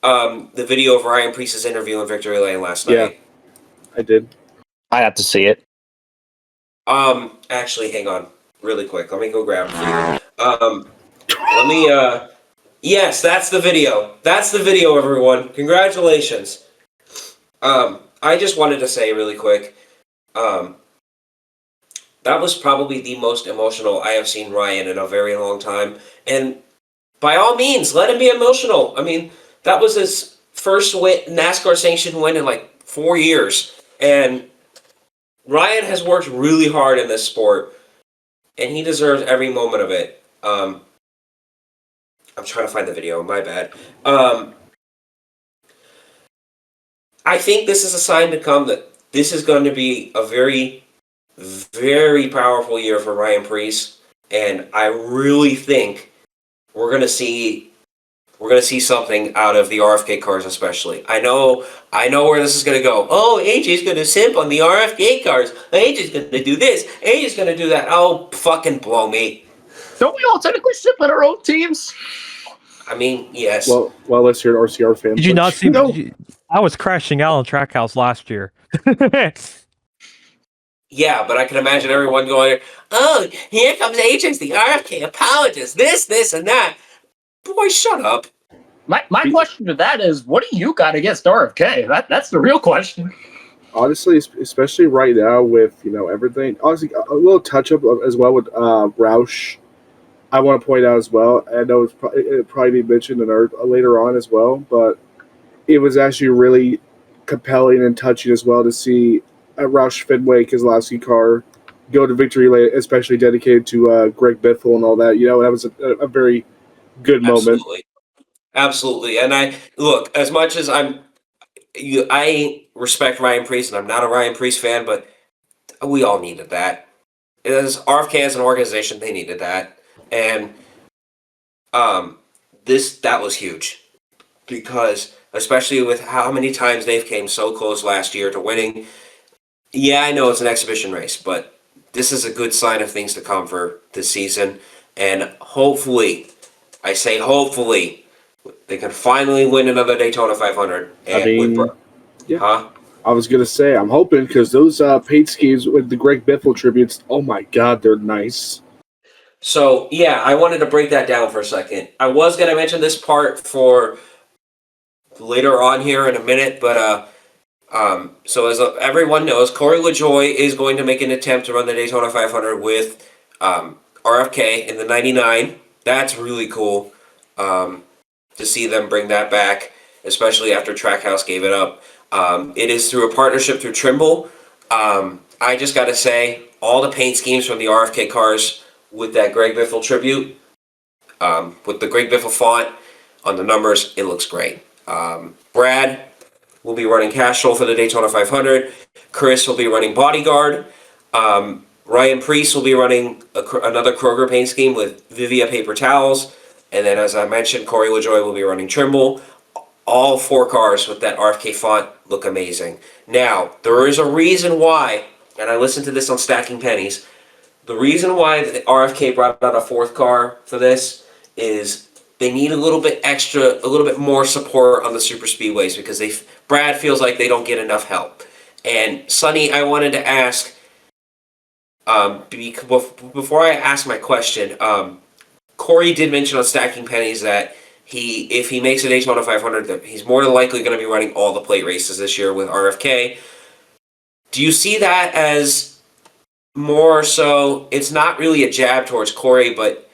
S1: the video of Ryan Preece's interview in Victory Lane last night?
S4: I did.
S2: I have to see it.
S1: Actually, hang on, really quick. Let me go grab it for you. Let me. Yes, that's the video. That's the video, everyone. Congratulations. I just wanted to say really quick. That was probably the most emotional I have seen Ryan in a very long time, and by all means, let him be emotional. I mean, that was his first NASCAR sanctioned win in like 4 years, and Ryan has worked really hard in this sport, and he deserves every moment of it. I'm trying to find the video. My bad. I think this is a sign to come that this is going to be a very, very powerful year for Ryan Preece, and I really think we're going to see something out of the RFK cars, especially. I know where this is going to go. Oh, AJ's going to simp on the RFK cars. AJ's going to do this. AJ's going to do that. Oh, fucking blow me.
S2: Don't we all technically simp on our own teams?
S1: I mean, yes.
S4: Well, unless you're an RCR fan.
S3: Did you not see?
S4: No.
S3: I was crashing out on Trackhouse last year.
S1: Yeah, but I can imagine everyone going, oh, here comes AJ's the RFK apologist. This, and that. Boy, shut up.
S2: My question to that is, what do you got against RFK? That's the real question.
S4: Honestly, especially right now with everything. Honestly, a little touch up as well with Roush. I want to point out as well. I know it probably be mentioned later on as well, but it was actually really compelling and touching as well to see a Roush Fenway Keselowski car go to victory lane, especially dedicated to Greg Biffle and all that. That was a very good moment.
S1: Absolutely. And as much as I respect Ryan Preece, and I'm not a Ryan Preece fan, but we all needed that. As RFK as an organization, they needed that. And that was huge. Because, especially with how many times they've came so close last year to winning. Yeah, I know it's an exhibition race, but this is a good sign of things to come for this season. And hopefully, I say hopefully, they can finally win another Daytona 500.
S4: Yeah. I was going to say, I'm hoping, because those paint schemes with the Greg Biffle tributes, oh my God, they're nice.
S1: So, yeah, I wanted to break that down for a second. I was going to mention this part for later on here in a minute, but so as everyone knows, Corey LaJoie is going to make an attempt to run the Daytona 500 with RFK in the 99. That's really cool to see them bring that back, especially after Trackhouse gave it up. It is through a partnership through Trimble. I just got to say, all the paint schemes from the RFK cars with that Greg Biffle tribute, with the Greg Biffle font on the numbers, it looks great. Brad will be running Castrol for the Daytona 500. Chris will be running Bodyguard. Ryan Preece will be running another Kroger paint scheme with Vivia paper towels. And then, as I mentioned, Corey LaJoie will be running Trimble. All 4 cars with that RFK font look amazing. Now, there is a reason why, and I listened to this on Stacking Pennies, the reason why the RFK brought out a 4th car for this is they need a little bit more support on the super speedways because Brad feels like they don't get enough help. And Sonny, I wanted to ask, before I ask my question, Corey did mention on Stacking Pennies that if he makes a Daytona 500, that he's more than likely going to be running all the plate races this year with RFK. Do you see that as more so? It's not really a jab towards Corey, but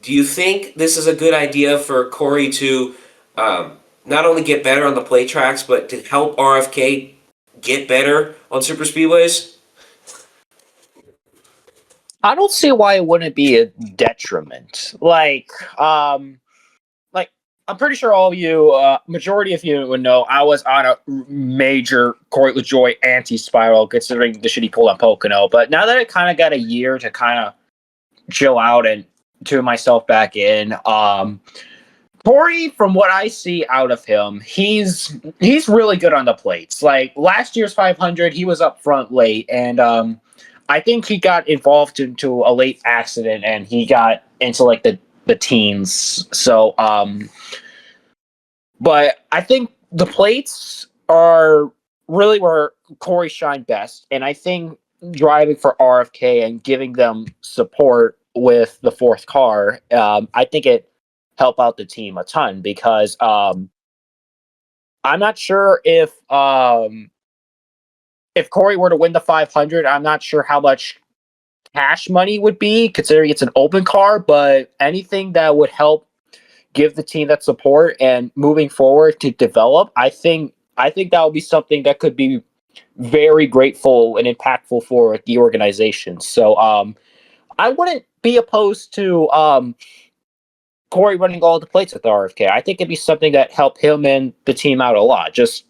S1: do you think this is a good idea for Corey to not only get better on the plate tracks, but to help RFK get better on super speedways?
S2: I don't see why it wouldn't be a detriment. I'm pretty sure all of you, majority of you would know, I was on a major Corey LaJoie anti-spiral, considering the shit he pulled on Pocono. But now that I kind of got a year to kind of chill out and tune myself back in, Corey, from what I see out of him, he's really good on the plates. Like last year's 500, he was up front late, and I think he got involved into a late accident, and he got into like the teens. So, but I think the plates are really where Corey shined best. And I think driving for RFK and giving them support with the fourth car, I think it helped out the team a ton because I'm not sure if Corey were to win the 500, I'm not sure how much cash money would be considering it's an open car, but anything that would help give the team that support and moving forward to develop, I think that would be something that could be very grateful and impactful for the organization. So I wouldn't be opposed to Corey running all the plates with RFK. I think it'd be something that helped him and the team out a lot. Just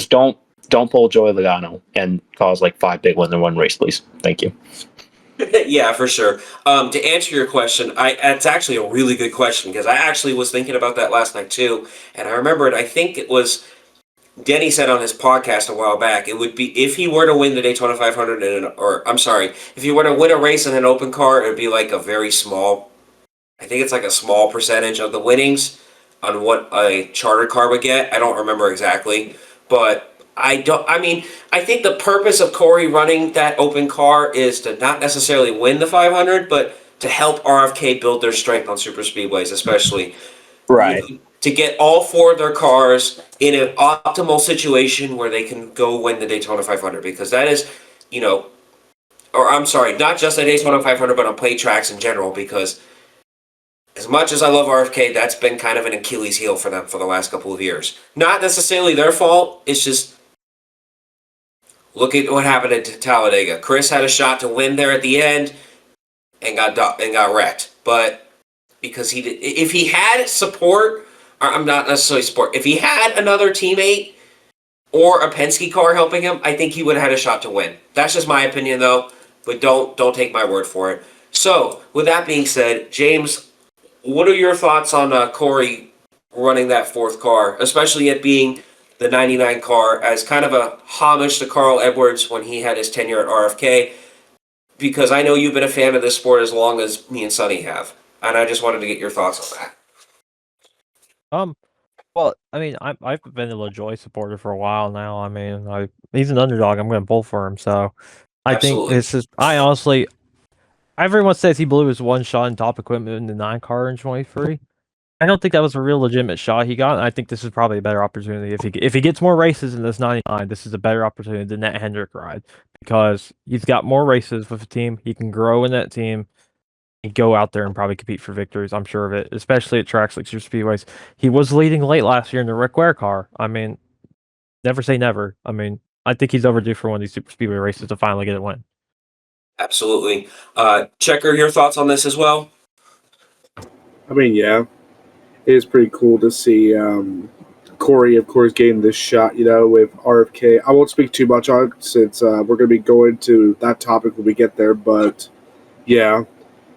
S2: don't pull Joey Logano and cause like 5 big ones in one race, please. Thank you.
S1: Yeah, for sure. To answer your question, it's actually a really good question because I actually was thinking about that last night too, and I remembered. I think it was Denny said on his podcast a while back. It would be if he were to win the Daytona 500 if he were to win a race in an open car, it'd be like a very small. I think it's like a small percentage of the winnings on what a chartered car would get. I don't remember exactly, but I think the purpose of Corey running that open car is to not necessarily win the 500, but to help RFK build their strength on super speedways, especially.
S2: Right.
S1: To get all 4 of their cars in an optimal situation where they can go win the Daytona 500, because that is, not just the Daytona 500, but on plate tracks in general, because as much as I love RFK, that's been kind of an Achilles heel for them for the last couple of years. Not necessarily their fault, it's just look at what happened at Talladega. Chris had a shot to win there at the end and got wrecked. But because if he had support, or I'm not necessarily support, if he had another teammate or a Penske car helping him, I think he would have had a shot to win. That's just my opinion, though. But don't take my word for it. So, with that being said, James, what are your thoughts on Corey running that fourth car, especially it being the 99 car, as kind of a homage to Carl Edwards when he had his tenure at RFK? Because I know you've been a fan of this sport as long as me and Sonny have, and I just wanted to get your thoughts on that.
S3: Well, I mean, I've been a LaJoy supporter for a while now. I mean, he's an underdog. I'm going to pull for him. So I think this is. I honestly, everyone says he blew his one shot in top equipment in the 9 car in 23. I don't think that was a real legitimate shot he got. And I think this is probably a better opportunity if he gets more races in this 99. This is a better opportunity than that Hendrick ride because he's got more races with the team. He can grow in that team. And go out there and probably compete for victories. I'm sure of it, especially at tracks like super speedways. He was leading late last year in the Rick Ware car. I mean, never say never. I mean, I think he's overdue for one of these super speedway races to finally get a win.
S1: Absolutely. Checker, your thoughts on this as well?
S4: I mean, yeah, it is pretty cool to see Corey, of course, getting this shot, with RFK. I won't speak too much on it since we're going to be going to that topic when we get there, but yeah,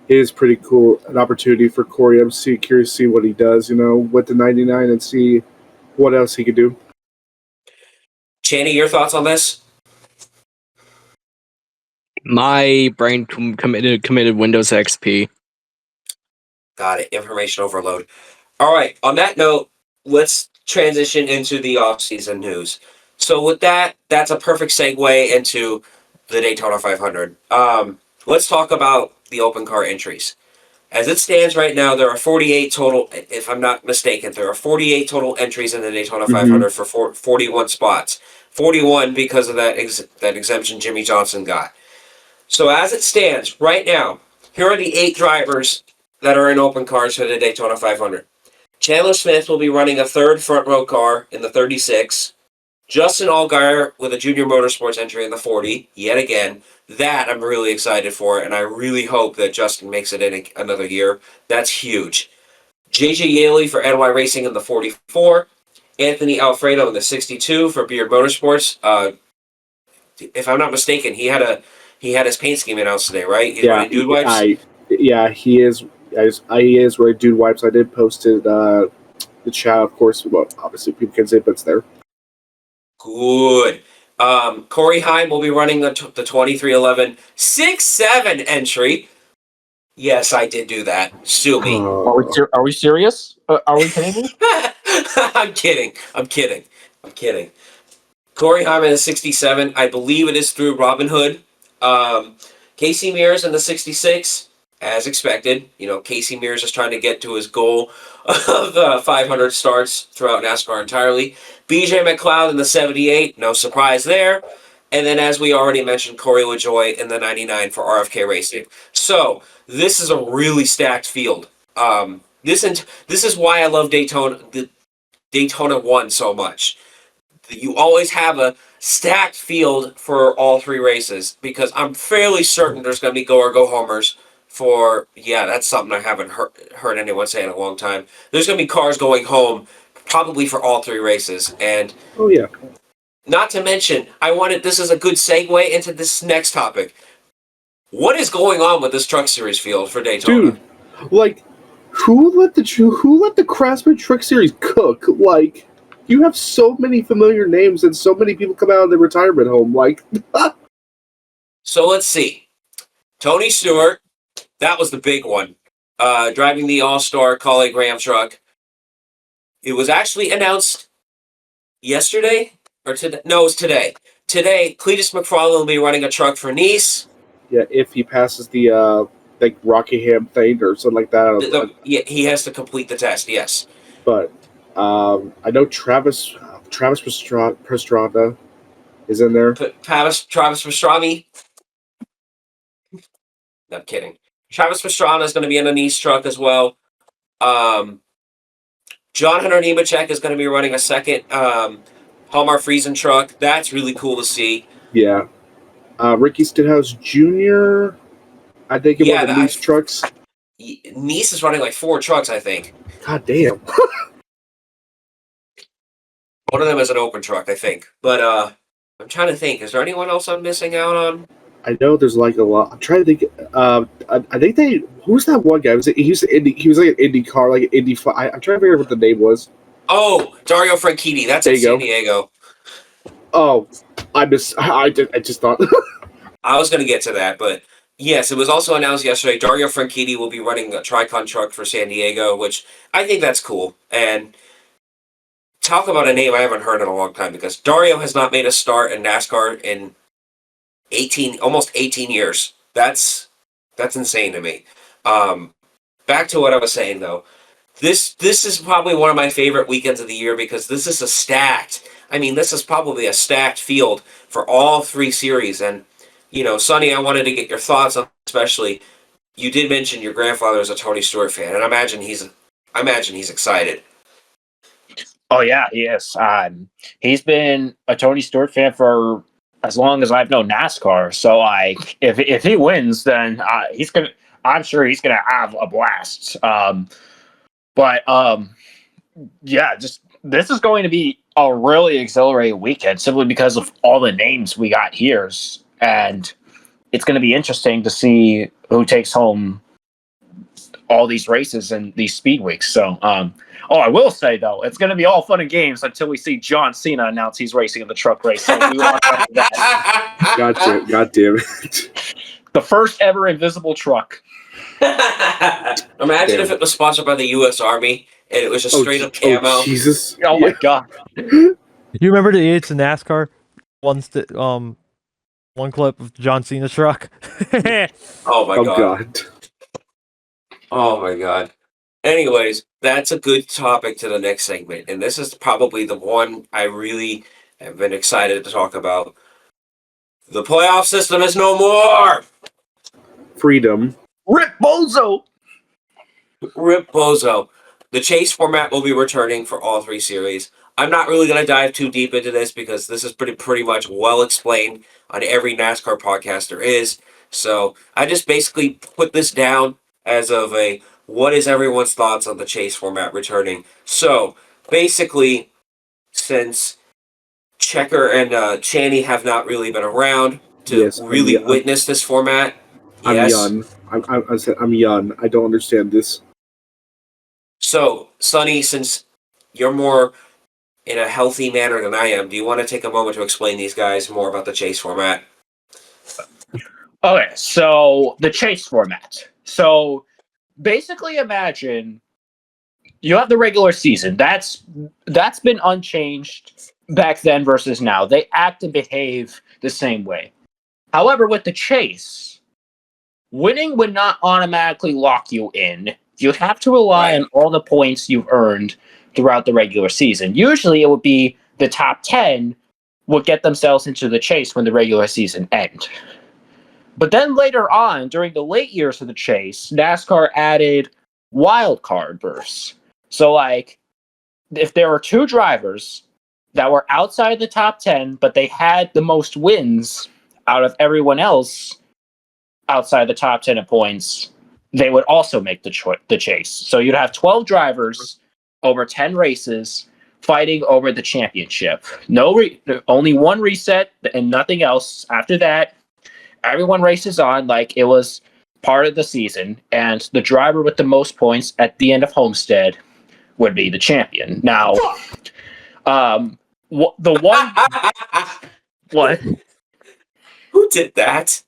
S4: it is pretty cool, an opportunity for Corey. I'm curious to see what he does, with the 99 and see what else he could do.
S1: Channy, your thoughts on this?
S5: My brain committed Windows XP.
S1: Got it. Information overload. All right. On that note, let's transition into the off-season news. So with that, that's a perfect segue into the Daytona 500. Let's talk about the open car entries. As it stands right now, there are 48 total, if I'm not mistaken, there are 48 total entries in the Daytona 500 for 41 spots. 41 because of that exemption Jimmy Johnson got. So as it stands right now, here are the 8 drivers that are in open cars for the Daytona 500. Chandler Smith will be running a third front row car in the 36. Justin Allgaier with a Junior Motorsports entry in the 40, yet again. That I'm really excited for, and I really hope that Justin makes it in another year. That's huge. JJ Yaley for NY Racing in the 44. Anthony Alfredo in the 62 for Beard Motorsports. If I'm not mistaken, he had his paint scheme announced today, right? He's running Dude Wipes?
S4: He is. He is running Dude Wipes. I did post it the chat, of course. Well, obviously people can say it, but it's there.
S1: Good. Corey Heim will be running the 2311 6-7 entry. Yes, I did do that. Sue me.
S2: Are we serious? Are we kidding me?
S1: I'm kidding. Corey Hyman in the 67. I believe it is through Robin Hood. Casey Mears in the 66, as expected. Casey Mears is trying to get to his goal of 500 starts throughout NASCAR entirely. BJ McLeod in the 78. No surprise there. And then, as we already mentioned, Corey LaJoie in the 99 for RFK Racing. So, this is a really stacked field. This is why I love Daytona 1 so much. You always have a stacked field for all three races because I'm fairly certain there's going to be go or go homers for, that's something I haven't heard anyone say in a long time. There's going to be cars going home probably for all three races. And
S4: oh yeah.
S1: Not to mention, this is a good segue into this next topic. What is going on with this Truck Series field for Daytona?
S4: Dude, who let the Craftsman Truck Series cook? You have so many familiar names and so many people come out of the retirement home.
S1: So let's see. Tony Stewart, that was the big one. Driving the All-Star Collie Graham truck. It was actually announced yesterday or today. No, it was today. Today, Cletus McFarlane will be running a truck for Nice.
S4: Yeah, if he passes the Rockingham thing or something like that.
S1: He has to complete the test. Yes,
S4: but I know Travis Pastrana is in there.
S1: Travis Pastrana. Not kidding. Travis Pastrana is going to be in a Nice truck as well. John Hunter Nemechek is going to be running a second Palmar Friesen truck. That's really cool to see.
S4: Yeah. Ricky Stenhouse Jr., I think, in one of the Nice trucks.
S1: Nice is running 4 trucks, I think.
S4: God damn.
S1: One of them is an open truck, I think. But I'm trying to think. Is there anyone else I'm missing out on?
S4: I know there's a lot. I'm trying to think. I think who's that one guy? He was like an Indy car, like an Indy. I'm trying to figure out what the name was.
S1: Oh, Dario Franchitti. That's in San Diego.
S4: Oh, I just thought.
S1: I was going to get to that, but yes, it was also announced yesterday. Dario Franchitti will be running a Tricon truck for San Diego, which I think that's cool. And talk about a name I haven't heard in a long time because Dario has not made a start in NASCAR in almost 18 years. That's insane to me. Back to what I was saying though. This is probably one of my favorite weekends of the year because this is this is probably a stacked field for all three series. And, Sonny, I wanted to get your thoughts on, especially, you did mention your grandfather is a Tony Stewart fan, and I imagine he's excited.
S2: Oh yeah, he is. He's been a Tony Stewart fan for as long as I've known NASCAR. So if he wins, then I'm sure he's gonna have a blast. This is going to be a really exhilarating weekend simply because of all the names we got here, and it's going to be interesting to see who takes home all these races and these speed weeks. So, I will say though, it's going to be all fun and games until we see John Cena announce he's racing in the truck race. So we want that.
S4: God damn it!
S2: The first ever invisible truck.
S1: Imagine if it was sponsored by the U.S. Army and it was just straight up camo.
S4: Oh, Jesus!
S2: Oh my God!
S3: You remember the Idiots in NASCAR? One clip of John Cena's truck.
S1: Oh my God!
S4: God.
S1: Oh my God! Anyways, that's a good topic to the next segment, and this is probably the one I really have been excited to talk about. The playoff system is no more.
S4: Freedom.
S2: Rip Bozo.
S1: Rip Bozo. The chase format will be returning for all three series. I'm not really going to dive too deep into this because this is pretty much well explained on every NASCAR podcast there is. So I just basically put this down as of what is everyone's thoughts on the chase format returning. So basically, since Checker and Chaney have not really been around to witness this format,
S4: I'm young. I'm young. I don't understand this.
S1: So, Sonny, since you're more in a healthy manner than I am, do you want to take a moment to explain these guys more about the chase format?
S2: Okay, so the chase format. So basically imagine you have the regular season. That's been unchanged back then versus now. They act and behave the same way. However, with the chase, winning would not automatically lock you in. You have to rely on all the points you've earned throughout the regular season. Usually it would be the top 10 would get themselves into the chase when the regular season ends. But then later on, during the late years of the chase, NASCAR added wild card bursts. So, like, if there were two drivers that were outside the top 10, but they had the most wins out of everyone else outside the top 10 of points, they would also make the chase. So you'd have 12 drivers over 10 races fighting over the championship. Only one reset and nothing else. After that, everyone races on like it was part of the season, and the driver with the most points at the end of Homestead would be the champion. Now, the one what?
S1: Who did that?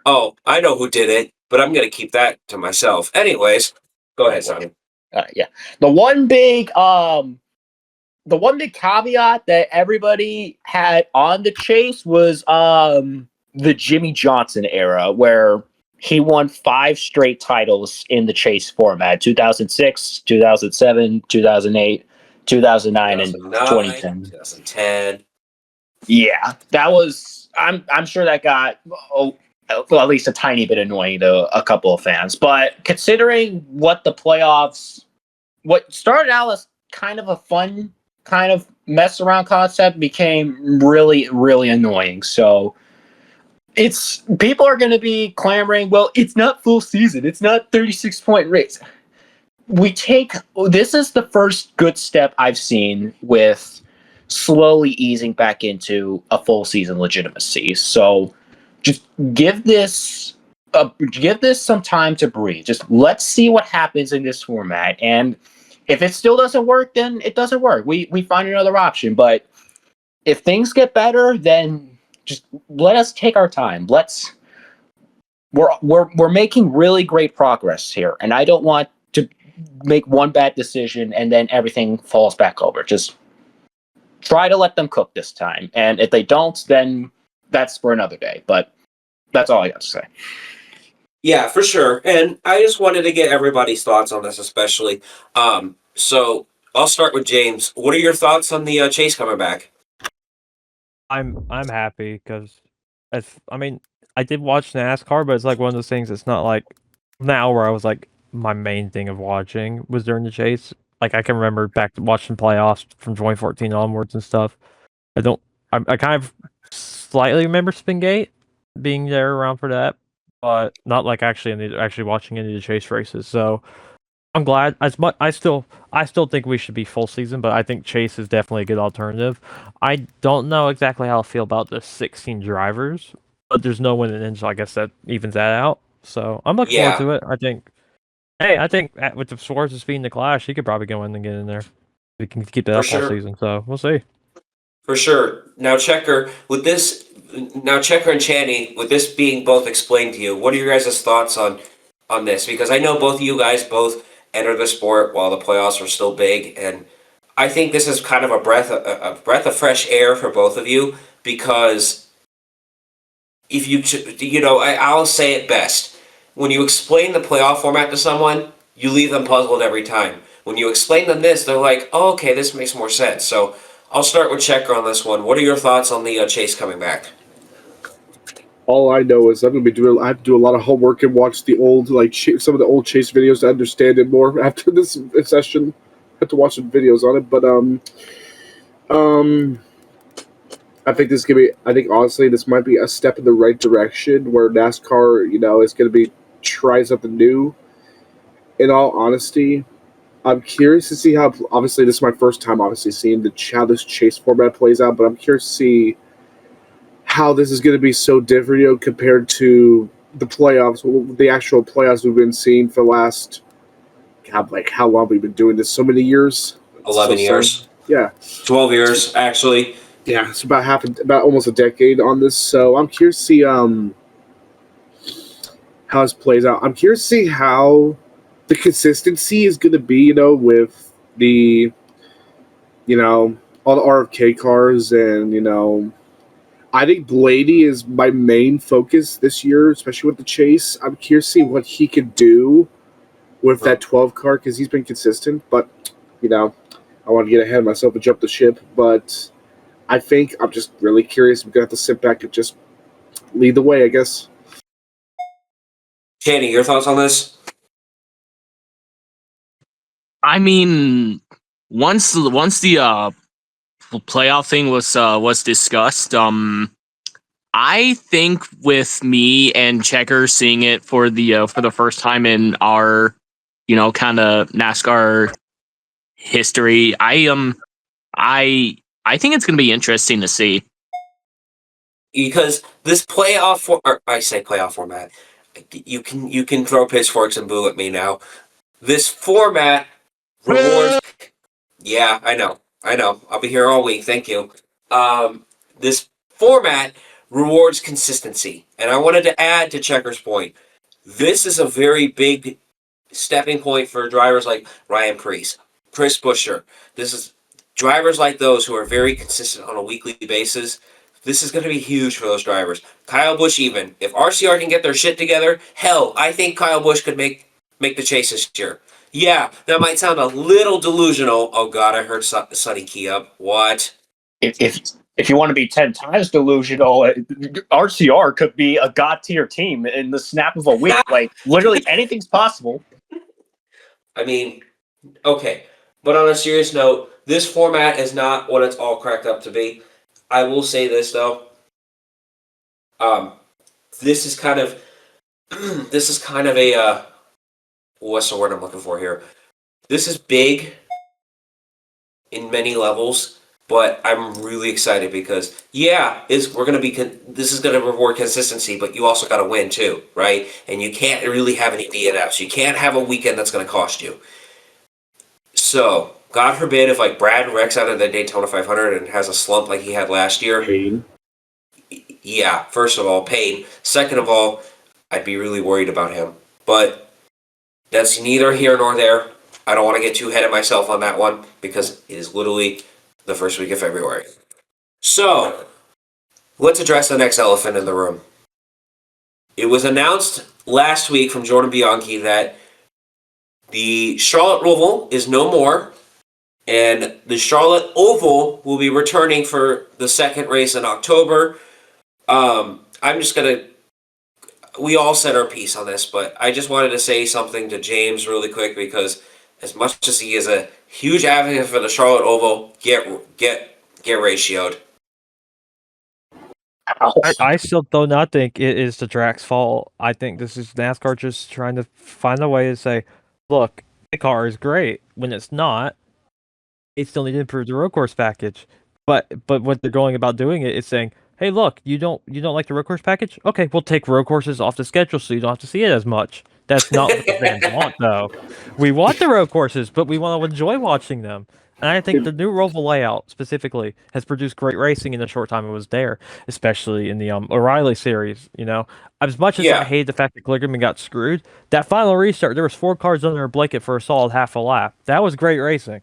S1: Oh, I know who did it, but I'm gonna keep that to myself. Anyways, go ahead, Sonny.
S2: Yeah, the one big caveat that everybody had on the chase was the Jimmy Johnson era, where he won 5 straight titles in the chase format: 2006, 2007, 2008, 2009, and 2010.
S1: 2010.
S2: Yeah, that was. I'm sure that got well, at least a tiny bit annoying to a couple of fans. But considering what what started out as kind of a fun kind of mess around concept became really, really annoying. So people are going to be clamoring, well, it's not full season. It's not 36-point race. This is the first good step I've seen with slowly easing back into a full season legitimacy. So just give this some time to breathe. Just let's see what happens in this format. And if it still doesn't work, then it doesn't work. We find another option. But if things get better, then just let us take our time. We're making really great progress here, and I don't want to make one bad decision and then everything falls back over. Just try to let them cook this time. And if they don't, then that's for another day. But that's all I got to say.
S1: Yeah, for sure. And I just wanted to get everybody's thoughts on this, especially. So I'll start with James. What are your thoughts on the chase coming back?
S3: I'm happy because I did watch NASCAR, but it's like one of those things. It's not like now where I was like my main thing of watching was during the chase. Like I can remember back to watching playoffs from 2014 onwards and stuff. I kind of slightly remember Spingate being there around for that, but not like actually watching any of the chase races. So I'm glad. I still think we should be full season, but I think chase is definitely a good alternative. I don't know exactly how I feel about the 16 drivers, but there's no win and end, so I guess that evens that out. So I'm looking forward to it. I think with the Suarez being the Clash, he could probably go in and get in there. We can keep that up all season, so we'll see.
S1: For sure. Now, Checker and Channy, with this being both explained to you, what are your guys' thoughts on this? Because I know both of you guys both entered the sport while the playoffs were still big, and I think this is kind of a breath of fresh air for both of you, because if I'll say it best. When you explain the playoff format to someone, you leave them puzzled every time. When you explain them this, they're like, oh, okay, this makes more sense. So I'll start with Checker on this one. What are your thoughts on the chase coming back?
S4: All I know is I have to do a lot of homework and watch the old, some of the old chase videos to understand it more after this session. I have to watch some videos on it, but I think honestly this might be a step in the right direction where NASCAR, is going to be trying something new. In all honesty, I'm curious to see how. Obviously, this is my first time seeing how this chase format plays out, but I'm curious to see how this is going to be so different, compared to the playoffs, the actual playoffs we've been seeing for the last, how long we've been doing this? So many years.
S1: 11 years.
S4: Yeah.
S1: 12 years, actually.
S4: Yeah, it's about almost a decade on this. So I'm curious to see how this plays out. I'm curious to see how the consistency is going to be, with the, all the RFK cars, and I think Blaney is my main focus this year, especially with the chase. I'm curious to see what he could do with that 12 car because he's been consistent. But I want to get ahead of myself and jump the ship. But I think I'm just really curious. I'm gonna have to sit back and just lead the way, I guess.
S1: Channy, your thoughts on this?
S6: I mean, once the playoff thing was discussed, I think with me and Checker seeing it for the first time in our kind of NASCAR history, I think it's going to be interesting to see.
S1: Because this I say playoff format. You can throw pitchforks and boo at me now. This format rewards. Yeah, I know. I'll be here all week. Thank you. This format rewards consistency, and I wanted to add to Checker's point. This is a very big stepping point for drivers like Ryan Preece, Chris Buescher. This is drivers like those who are very consistent on a weekly basis. This is going to be huge for those drivers. Kyle Busch, even if RCR can get their shit together, hell, I think Kyle Busch could make the chase this year. Yeah, that might sound a little delusional. Oh God, I heard Sonny key up. What?
S2: If you want to be 10 times delusional, RCR could be a god tier team in the snap of a week. Like literally anything's possible.
S1: I mean, okay, but on a serious note, this format is not what it's all cracked up to be. I will say this though. This is kind of a what's the word I'm looking for here? This is big in many levels, but I'm really excited because this is going to reward consistency, but you also got to win too, right? And you can't really have any DNFs. You can't have a weekend that's going to cost you. So, God forbid if like Brad wrecks out of the Daytona 500 and has a slump like he had last year.
S4: Pain.
S1: Yeah, first of all, pain. Second of all, I'd be really worried about him. But that's neither here nor there. I don't want to get too ahead of myself on that one because it is literally the first week of February. So, let's address the next elephant in the room. It was announced last week from Jordan Bianchi that the Charlotte Roval is no more, and the Charlotte Oval will be returning for the second race in October. We all said our piece on this, but I just wanted to say something to James really quick because as much as he is a huge advocate for the Charlotte Oval, get ratioed.
S3: I still do not think it is the track's fault. I think this is NASCAR just trying to find a way to say, look, the car is great. When it's not, it still needs to improve the road course package. But what they're going about doing it is saying, hey, look, you don't like the road course package? Okay, we'll take road courses off the schedule so you don't have to see it as much. That's not what the fans want, though. We want the road courses, but we want to enjoy watching them. And I think the new Roval layout specifically has produced great racing in the short time it was there, especially in the O'Reilly series. As much as I hate the fact that Kligerman got screwed, that final restart there was 4 cars under a blanket for a solid half a lap. That was great racing.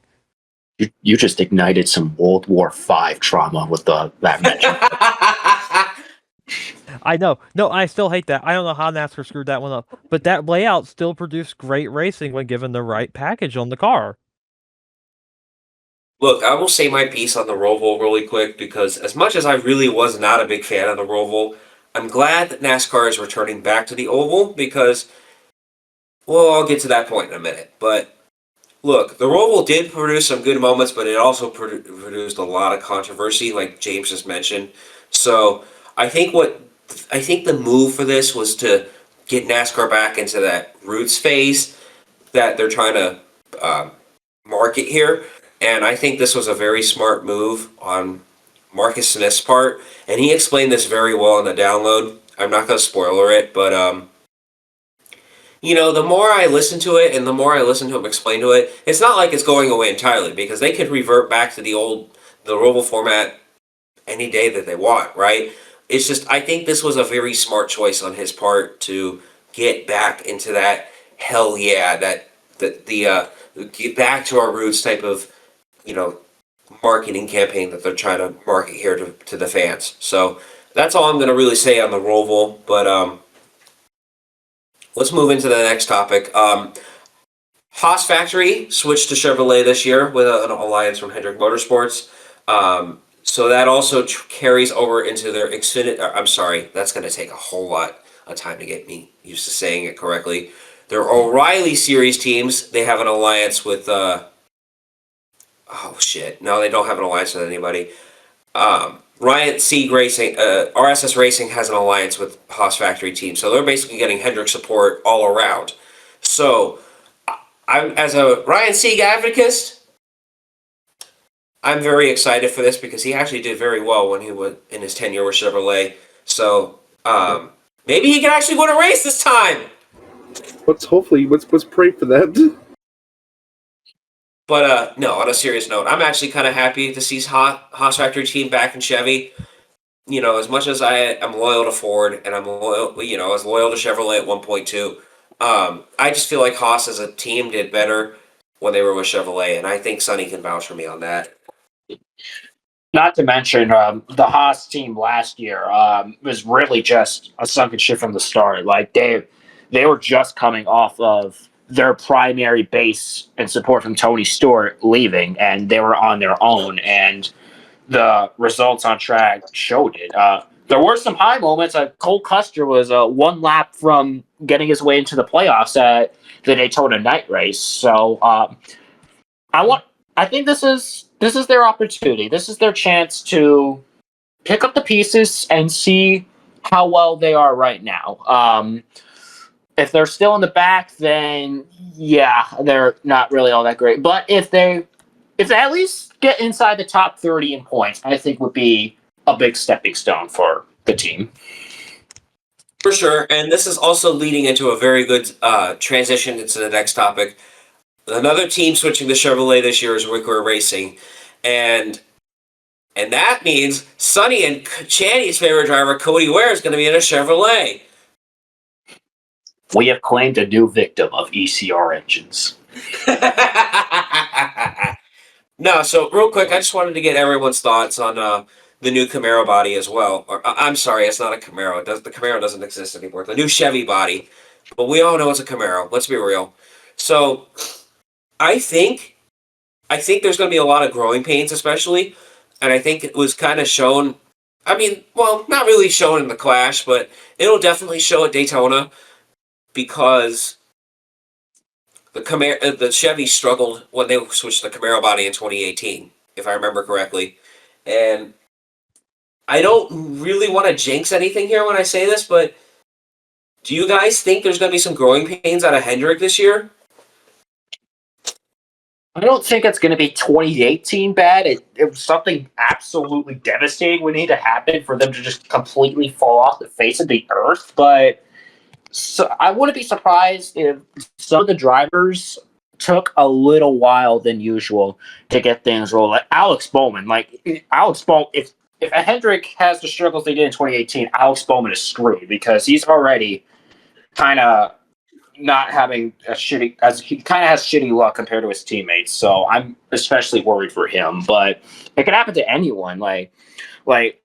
S7: You just ignited some World War V trauma with that match.
S3: I know. No, I still hate that. I don't know how NASCAR screwed that one up, but that layout still produced great racing when given the right package on the car.
S1: Look, I will say my piece on the Roval really quick because as much as I really was not a big fan of the Roval, I'm glad that NASCAR is returning back to the Oval because, well, I'll get to that point in a minute. But look, the Roval did produce some good moments, but it also produced a lot of controversy, like James just mentioned. So I think the move for this was to get NASCAR back into that roots phase that they're trying to market here. And I think this was a very smart move on Marcus Smith's part. And he explained this very well in the download. I'm not going to spoiler it, but the more I listen to it and the more I listen to him explain to it, it's not like it's going away entirely because they could revert back to the Roval format any day that they want, right? It's just, I think this was a very smart choice on his part to get back into that get back to our roots type of, marketing campaign that they're trying to market here to the fans. So that's all I'm going to really say on the Roval. But let's move into the next topic. Haas Factory switched to Chevrolet this year with an alliance from Hendrick Motorsports. So that also carries over into their Xfinity. I'm sorry, that's going to take a whole lot of time to get me used to saying it correctly. Their O'Reilly Series teams, they have an alliance with. Oh shit! No, they don't have an alliance with anybody. Ryan Sieg Racing, RSS Racing has an alliance with Haas Factory team, so they're basically getting Hendrick support all around. So, I'm as a Ryan Sieg advocate, I'm very excited for this because he actually did very well when he was in his tenure with Chevrolet. So, maybe he can actually win a race this time.
S4: Let's pray for that.
S1: But no, on a serious note, I'm actually kind of happy to see Haas Factory team back in Chevy. You know, as much as I am loyal to Ford and I'm loyal, you know, I was loyal to Chevrolet at one point too. I just feel like Haas as a team did better when they were with Chevrolet, and I think Sonny can vouch for me on that.
S2: Not to mention, the Haas team last year was really just a sunken ship from the start. Like they were just coming off of their primary base and support from Tony Stewart leaving, and they were on their own. And the results on track showed it. There were some high moments. Cole Custer was one lap from getting his way into the playoffs at the Daytona night race. So I think this is their opportunity. This is their chance to pick up the pieces and see how well they are right now. If they're still in the back, then yeah, they're not really all that great. But if they at least get inside the top 30 in points, I think would be a big stepping stone for the team.
S1: For sure, and this is also leading into a very good transition into the next topic. Another team switching to Chevrolet this year is Wickler Racing, and that means Sonny and Channy's favorite driver, Cody Ware, is going to be in a Chevrolet.
S2: We have claimed a new victim of ECR engines.
S1: No, so real quick, I just wanted to get everyone's thoughts on the new Camaro body as well. Or, I'm sorry, it's not a Camaro. The Camaro doesn't exist anymore. The new Chevy body, but we all know it's a Camaro. Let's be real. So, I think there's going to be a lot of growing pains, especially, and I think it was kind of shown. I mean, well, not really shown in the Clash, but it'll definitely show at Daytona because the Chevy struggled when they switched the Camaro body in 2018, if I remember correctly. And I don't really want to jinx anything here when I say this, but do you guys think there's going to be some growing pains out of Hendrick this year?
S2: I don't think it's going to be 2018 bad. It was something absolutely devastating would need to happen for them to just completely fall off the face of the earth. But so I wouldn't be surprised if some of the drivers took a little while than usual to get things rolling. Like Alex Bowman, if a Hendrick has the struggles they did in 2018, Alex Bowman is screwed because he's already kind of not having he kind of has shitty luck compared to his teammates. So I'm especially worried for him. But it could happen to anyone. Like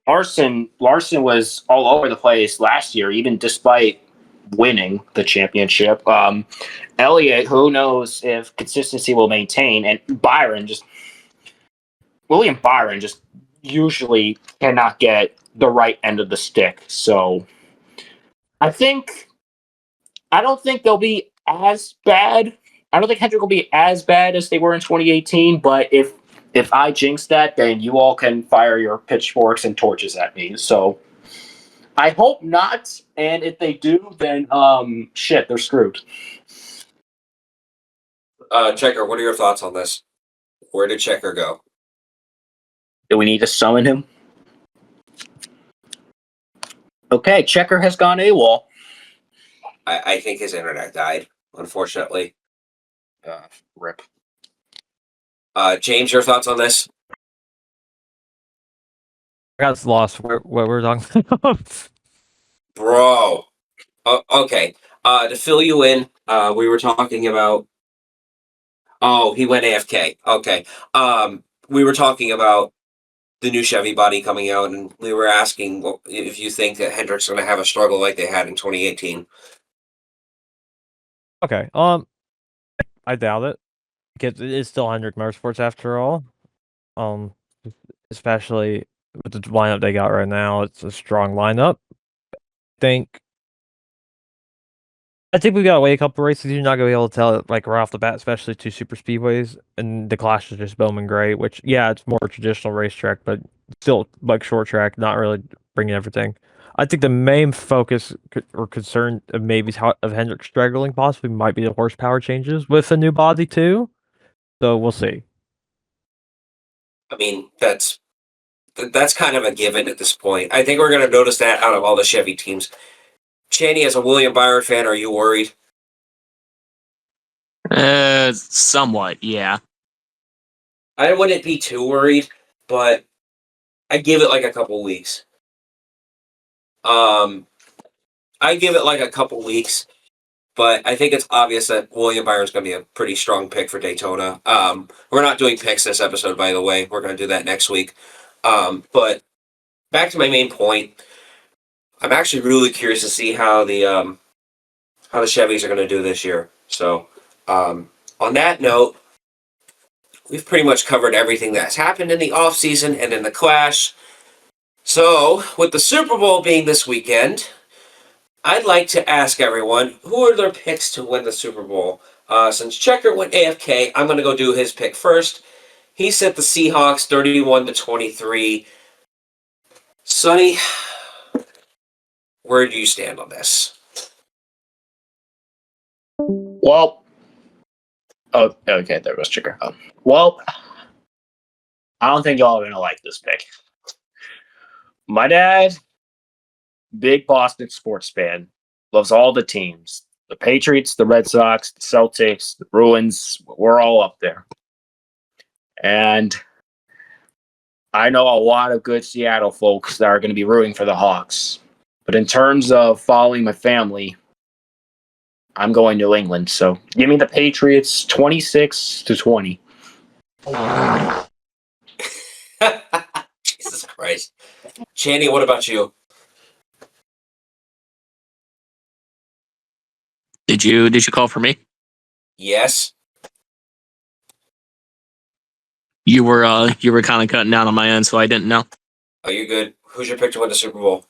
S2: Larson was all over the place last year, even despite winning the championship. Elliott, who knows if consistency will maintain, and William Byron just usually cannot get the right end of the stick. So I don't think they'll be as bad. I don't think Hendrick will be as bad as they were in 2018, but if I jinx that, then you all can fire your pitchforks and torches at me. So I hope not, and if they do, then they're screwed.
S1: Checker, what are your thoughts on this? Where did Checker go?
S2: Do we need to summon him? Okay, Checker has gone AWOL.
S1: I think his internet died, unfortunately.
S2: Rip.
S1: James, your thoughts on this?
S3: I got lost what we're talking about.
S1: Bro. Okay. To fill you in, we were talking about... Oh, he went AFK. Okay. we were talking about the new Chevy body coming out, and we were asking if you think that Hendrick's going to have a struggle like they had in 2018.
S3: Okay. I doubt it. Because it is still Hendrick Motorsports after all. Especially with the lineup they got right now, it's a strong lineup. I think we gotta wait a couple races. You're not gonna be able to tell it like right off the bat, especially two super speedways, and the Clash is just Bowman Gray, which it's more traditional racetrack, but still like short track, not really bringing everything. I think the main focus or concern of maybe of Hendrick struggling possibly might be the horsepower changes with a new body too. So we'll see.
S1: I mean, that's kind of a given at this point. I think we're going to notice that out of all the Chevy teams. Chaney, as a William Byron fan, are you worried?
S6: Somewhat, yeah.
S1: I wouldn't be too worried, but I give it like a couple weeks. I give it like a couple weeks, but I think it's obvious that William Byron's going to be a pretty strong pick for Daytona. We're not doing picks this episode, by the way. We're going to do that next week. But back to my main point, I'm actually really curious to see how the Chevys are going to do this year. So, on that note, we've pretty much covered everything that's happened in the offseason and in the Clash. So, with the Super Bowl being this weekend, I'd like to ask everyone, who are their picks to win the Super Bowl? Since Checker went AFK, I'm going to go do his pick first. He set the Seahawks 31-23. Sonny, where do you stand on this?
S2: Well, okay, there goes Chicker. Well, I don't think y'all are gonna like this pick. My dad, big Boston sports fan, loves all the teams. The Patriots, the Red Sox, the Celtics, the Bruins, we're all up there. And I know a lot of good Seattle folks that are going to be rooting for the Hawks. But in terms of following my family, I'm going New England. So give me the Patriots 26-20.
S1: Jesus Christ. Chaney, what about you?
S6: Did you call for me?
S1: Yes.
S6: You were kind of cutting out on my end, so I didn't know.
S1: Oh, you're good. Who's your pick to win the Super Bowl?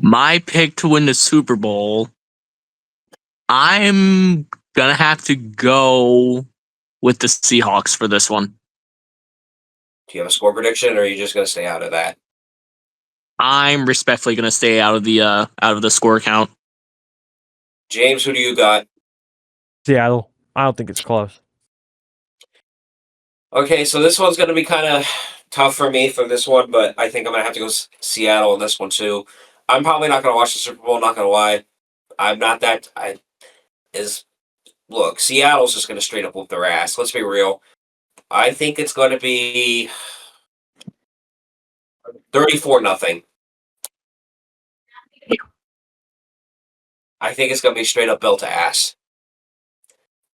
S6: My pick to win the Super Bowl, I'm gonna have to go with the Seahawks for this one.
S1: Do you have a score prediction, or are you just going to stay out of that?
S6: I'm respectfully gonna stay out of the score count.
S1: James, who do you got?
S3: Seattle. I don't think it's close.
S1: Okay, so this one's going to be kind of tough for me for this one, but I think I'm going to have to go Seattle on this one too. I'm probably not going to watch the Super Bowl, not going to lie. I'm not that... Look, Seattle's just going to straight up whoop their ass. Let's be real. I think it's going to be 34-0. I think it's going to be straight up built to ass.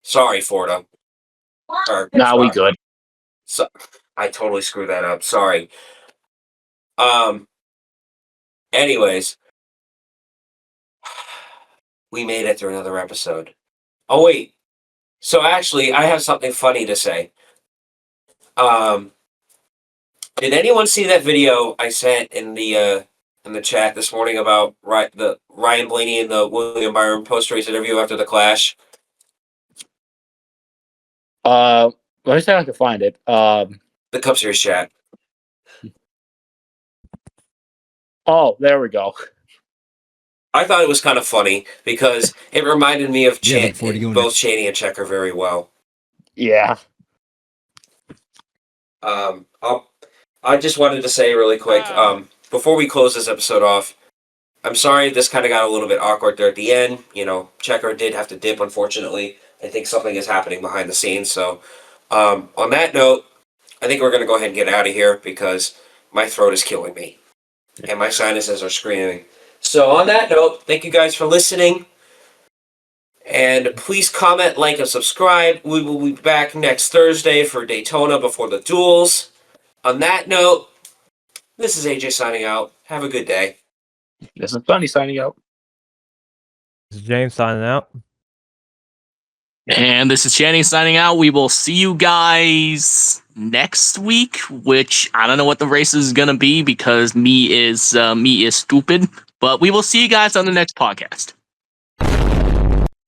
S1: Sorry, Forda.
S2: We good.
S1: So, I totally screwed that up. Sorry. Anyways, we made it through another episode. Oh wait. So actually, I have something funny to say. Did anyone see that video I sent in the chat this morning about the Ryan Blaney and the William Byron post-race interview after the Clash?
S2: Let me see if I can find it.
S1: The Cup Series chat.
S2: Oh, there we go.
S1: I thought it was kind of funny because it reminded me of both Chaney and Checker very well.
S2: Yeah.
S1: I just wanted to say really quick, before we close this episode off, I'm sorry this kind of got a little bit awkward there at the end. You know, Checker did have to dip, unfortunately. I think something is happening behind the scenes. So, on that note, I think we're going to go ahead and get out of here because my throat is killing me and my sinuses are screaming. So, on that note, thank you guys for listening. And please comment, like, and subscribe. We will be back next Thursday for Daytona before the duels. On that note, this is AJ signing out. Have a good day.
S2: This is Sunny signing out.
S3: This is James signing out.
S6: And this is Channing signing out. We will see you guys next week, which I don't know what the race is gonna be because me is stupid. But we will see you guys on the next podcast.